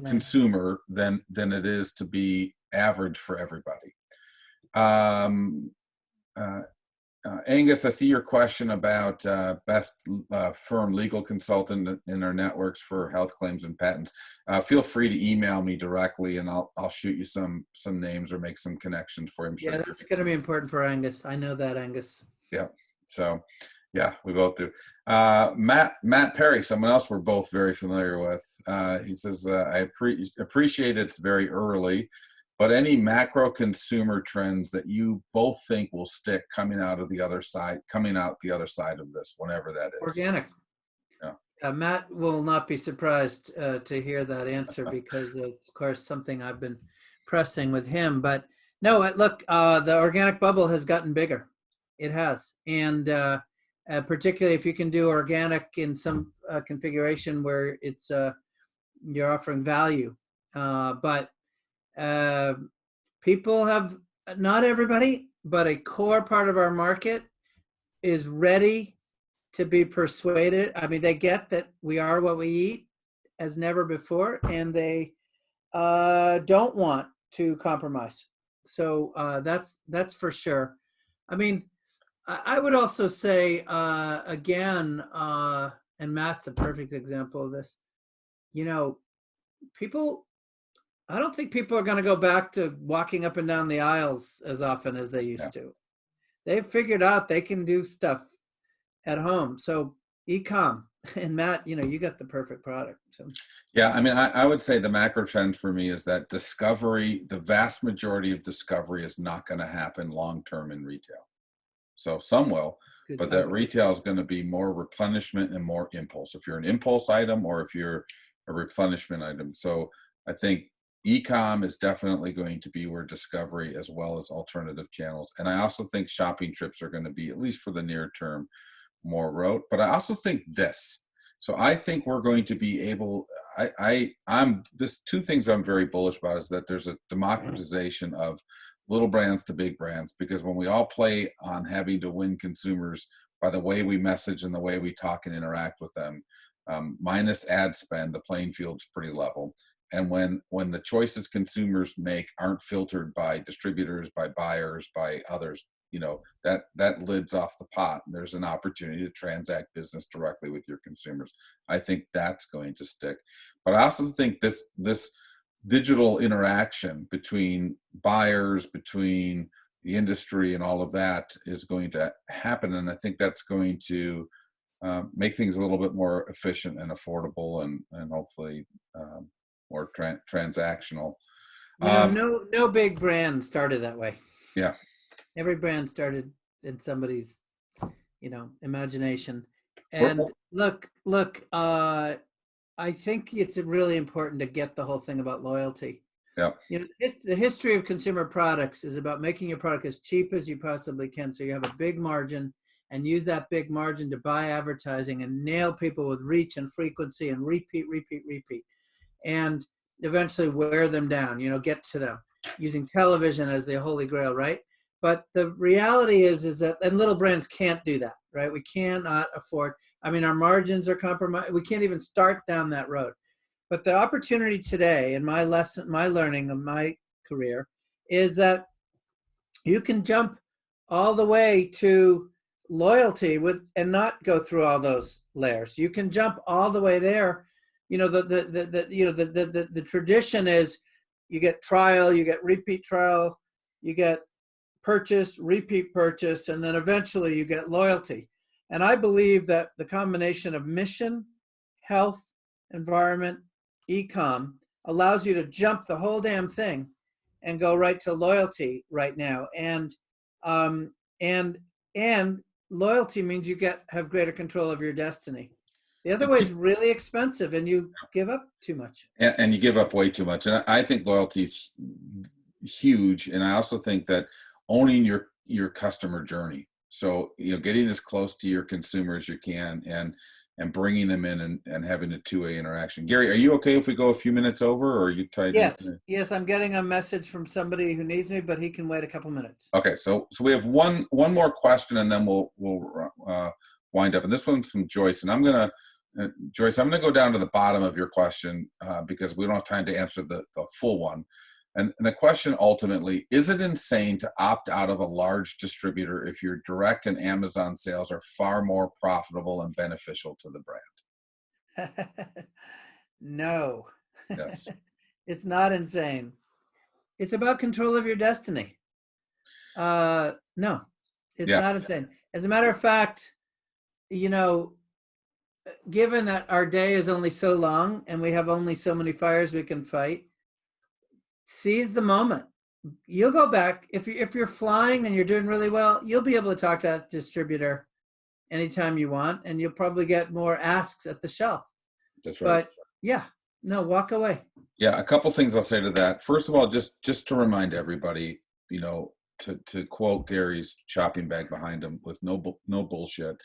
consumer than it is to be average for everybody. Angus, I see your question about best firm legal consultant in our networks for health claims and patents. Feel free to email me directly, and I'll shoot you some names or make some connections for him. Yeah, that's going to be important for Angus. I know that, Angus. Yeah. So, yeah, we both do. Matt Perry, someone else we're both very familiar with. He says, I appreciate it's very early, but any macro consumer trends that you both think will stick coming out the other side of this, whenever that is. Organic. Yeah. Matt will not be surprised to hear that answer, because it's, of course, something I've been pressing with him. But no, look, the organic bubble has gotten bigger. It has. And particularly if you can do organic in some configuration where it's you're offering value. But people have, not everybody, but a core part of our market is ready to be persuaded. I mean, they get that we are what we eat as never before, and they don't want to compromise. So that's for sure. I mean, I would also say, again, and Matt's a perfect example of this, I don't think people are going to go back to walking up and down the aisles as often as they used to. They've figured out they can do stuff at home. So e-com, and Matt, you got the perfect product. So. Yeah, I mean, I would say the macro trend for me is that discovery, the vast majority of discovery is not going to happen long-term in retail. So some will, but that retail is going to be more replenishment and more impulse. If you're an impulse item or if you're a replenishment item. So I think e-com is definitely going to be where discovery, as well as alternative channels. And I also think shopping trips are going to be, at least for the near term, more rote. But I also think this. So I think we're going to be able, there's 2 things I'm very bullish about, is that there's a democratization of little brands to big brands, because when we all play on having to win consumers, by the way we message and the way we talk and interact with them. Minus ad spend, the playing field's pretty level. And when the choices consumers make aren't filtered by distributors, by buyers, by others, that lid's off the pot. There's an opportunity to transact business directly with your consumers. I think that's going to stick. But I also think this digital interaction between buyers, between the industry and all of that is going to happen. And I think that's going to make things a little bit more efficient and affordable and hopefully more transactional. No big brand started that way. Yeah. Every brand started in somebody's, imagination. And look, I think it's really important to get the whole thing about loyalty. Yeah. The history of consumer products is about making your product as cheap as you possibly can, so you have a big margin, and use that big margin to buy advertising and nail people with reach and frequency and repeat, and eventually wear them down, get to them using television as the holy grail, right? But the reality is that, and little brands can't do that, right? We cannot afford, our margins are compromised. We can't even start down that road. But the opportunity today, and my learning of my career, is that you can jump all the way to loyalty and not go through all those layers. You can jump all the way there. The tradition is you get trial, you get repeat trial, you get purchase, repeat purchase, and then eventually you get loyalty. And I believe that the combination of mission, health, environment, e-com allows you to jump the whole damn thing and go right to loyalty right now. And loyalty means you have greater control of your destiny. The other way is really expensive, and you give up too much. And you give up way too much. And I think loyalty is huge. And I also think that owning your customer journey. So, getting as close to your consumer as you can and bringing them in and having a two-way interaction. Gary, are you okay if we go a few minutes over, or are you tied? Yes, I'm getting a message from somebody who needs me, but he can wait a couple minutes. Okay, so we have one more question, and then we'll wind up. And this one's from Joyce, and I'm gonna go down to the bottom of your question because we don't have time to answer the full one. And the question ultimately, is it insane to opt out of a large distributor if your direct and Amazon sales are far more profitable and beneficial to the brand? No. Yes. It's not insane. It's about control of your destiny. No, it's not insane. As a matter of fact, given that our day is only so long and we have only so many fires we can fight, seize the moment. You'll go back if you're flying and you're doing really well. You'll be able to talk to that distributor anytime you want, and you'll probably get more asks at the shelf. That's right. But walk away. Yeah, a couple things I'll say to that. First of all, just to remind everybody, to quote Gary's shopping bag behind him with no bullshit.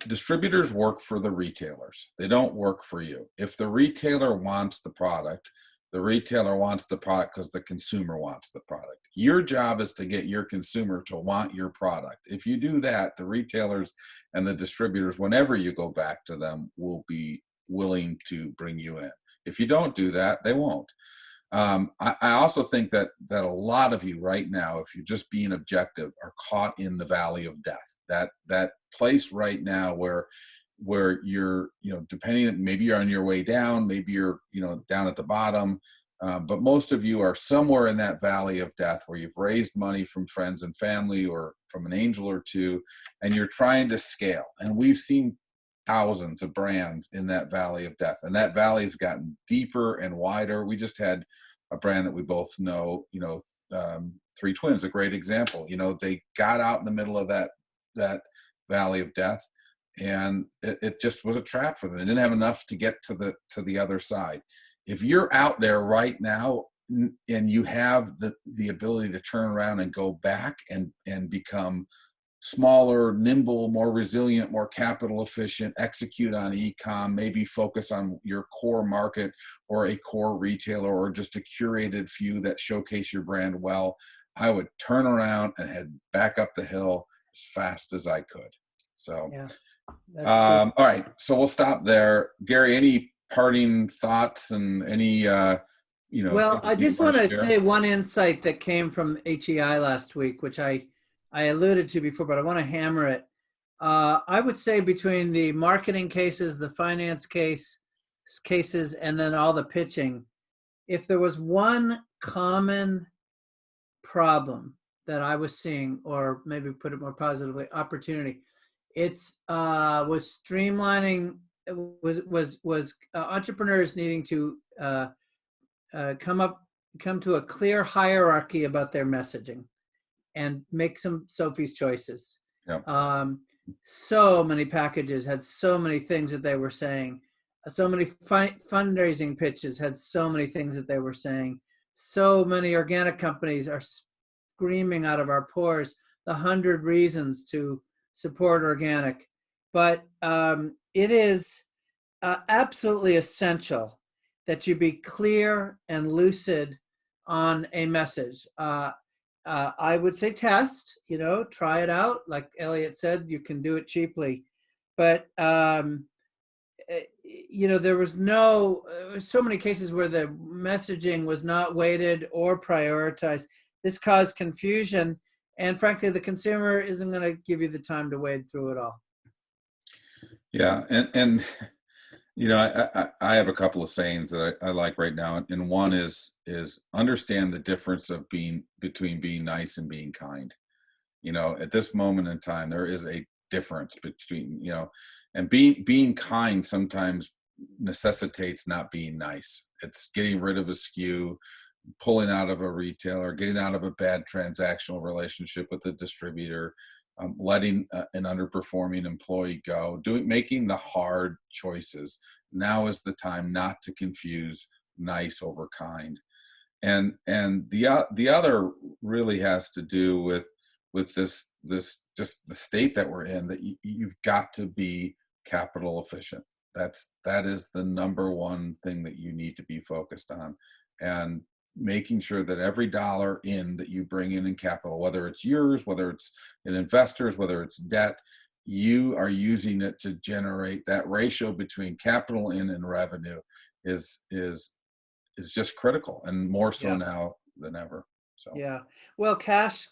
Distributors work for the retailers. They don't work for you. If the retailer wants the product because the consumer wants the product. Your job is to get your consumer to want your product. If you do that, the retailers and the distributors, whenever you go back to them, will be willing to bring you in. If you don't do that, they won't. I also think that a lot of you right now, if you're just being objective, are caught in the valley of death. That place right now where you're, depending, maybe you're on your way down, maybe you're, down at the bottom, but most of you are somewhere in that valley of death where you've raised money from friends and family or from an angel or two, and you're trying to scale. And we've seen thousands of brands in that valley of death, and that valley has gotten deeper and wider. We just had a brand that we both know, Three Twins, a great example. They got out in the middle of that valley of death, and it just was a trap for them. They didn't have enough to get to the other side. If you're out there right now and you have the ability to turn around and go back and become smaller, nimble, more resilient, more capital efficient, execute on e-com, maybe focus on your core market or a core retailer or just a curated few that showcase your brand well, I would turn around and head back up the hill as fast as I could. So, Yeah, that's good. all right. So we'll stop there. Gary, any parting thoughts and any, Well, things I you just want want to to share? say one insight that came from HEI last week, which I alluded to before, but I want to hammer it. I would say between the marketing cases, the finance cases, and then all the pitching, if there was one common problem that I was seeing, or maybe put it more positively, opportunity, it's was streamlining. Was entrepreneurs needing to come to a clear hierarchy about their messaging and make some Sophie's choices. Yep. So many packages had so many things that they were saying. So many fundraising pitches had so many things that they were saying. So many organic companies are screaming out of our pores the 100 reasons to support organic. But it is absolutely essential that you be clear and lucid on a message. I would say test, try it out. Like Elliot said, you can do it cheaply. But, there was so many cases where the messaging was not weighted or prioritized. This caused confusion. And frankly, the consumer isn't going to give you the time to wade through it all. Yeah. And I have a couple of sayings that I like right now. And one is understand the difference of between being nice and being kind. At this moment in time, there is a difference between, and being kind sometimes necessitates not being nice. It's getting rid of a SKU, pulling out of a retailer, getting out of a bad transactional relationship with a distributor, letting an underperforming employee go, making the hard choices. Now is the time not to confuse nice over kind. And the other really has to do with this just the state that we're in, that you've got to be capital efficient. That is the number one thing that you need to be focused on, and making sure that every dollar in that you bring in capital, whether it's yours, whether it's an investor's, whether it's debt, you are using it to generate that ratio between capital in and revenue is just critical, and more so Yeah. now than ever. So Yeah. Well, cash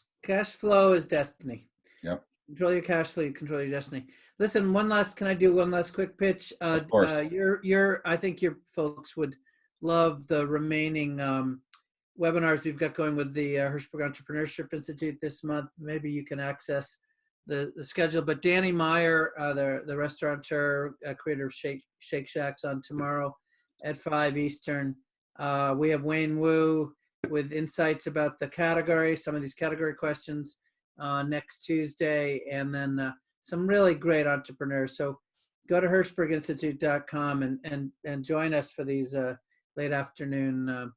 flow is destiny. yep. Control your cash flow, you control your destiny. Listen, can I do one last quick pitch? Of course. I think your folks would love the remaining webinars we've got going with the Hirshberg Entrepreneurship Institute this month. Maybe you can access the schedule. But Danny Meyer, the restaurateur, creator of Shake Shacks, on tomorrow at 5 Eastern. We have Wayne Wu with insights about the category, some of these category questions next Tuesday, and then some really great entrepreneurs. So go to hirshberginstitute.com and join us for these late afternoon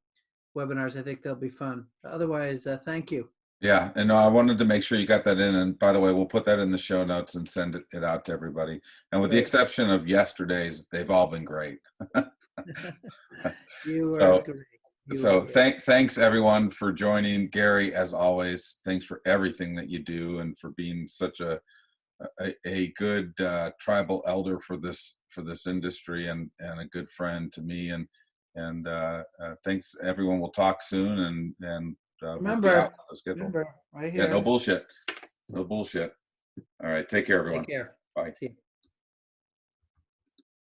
webinars. I think they'll be fun. Otherwise, thank you. Yeah, and I wanted to make sure you got that in. And by the way, we'll put that in the show notes and send it out to everybody. And with the exception of yesterday's, they've all been great. You are great. Thanks everyone for joining. Gary, as always, thanks for everything that you do and for being such a good tribal elder for this industry, and a good friend to me. And thanks everyone. We'll talk soon, and Remember, we'll be out with the schedule. Remember, right here. Yeah, no bullshit. No bullshit. All right, take care, everyone. Take care. Bye. See you.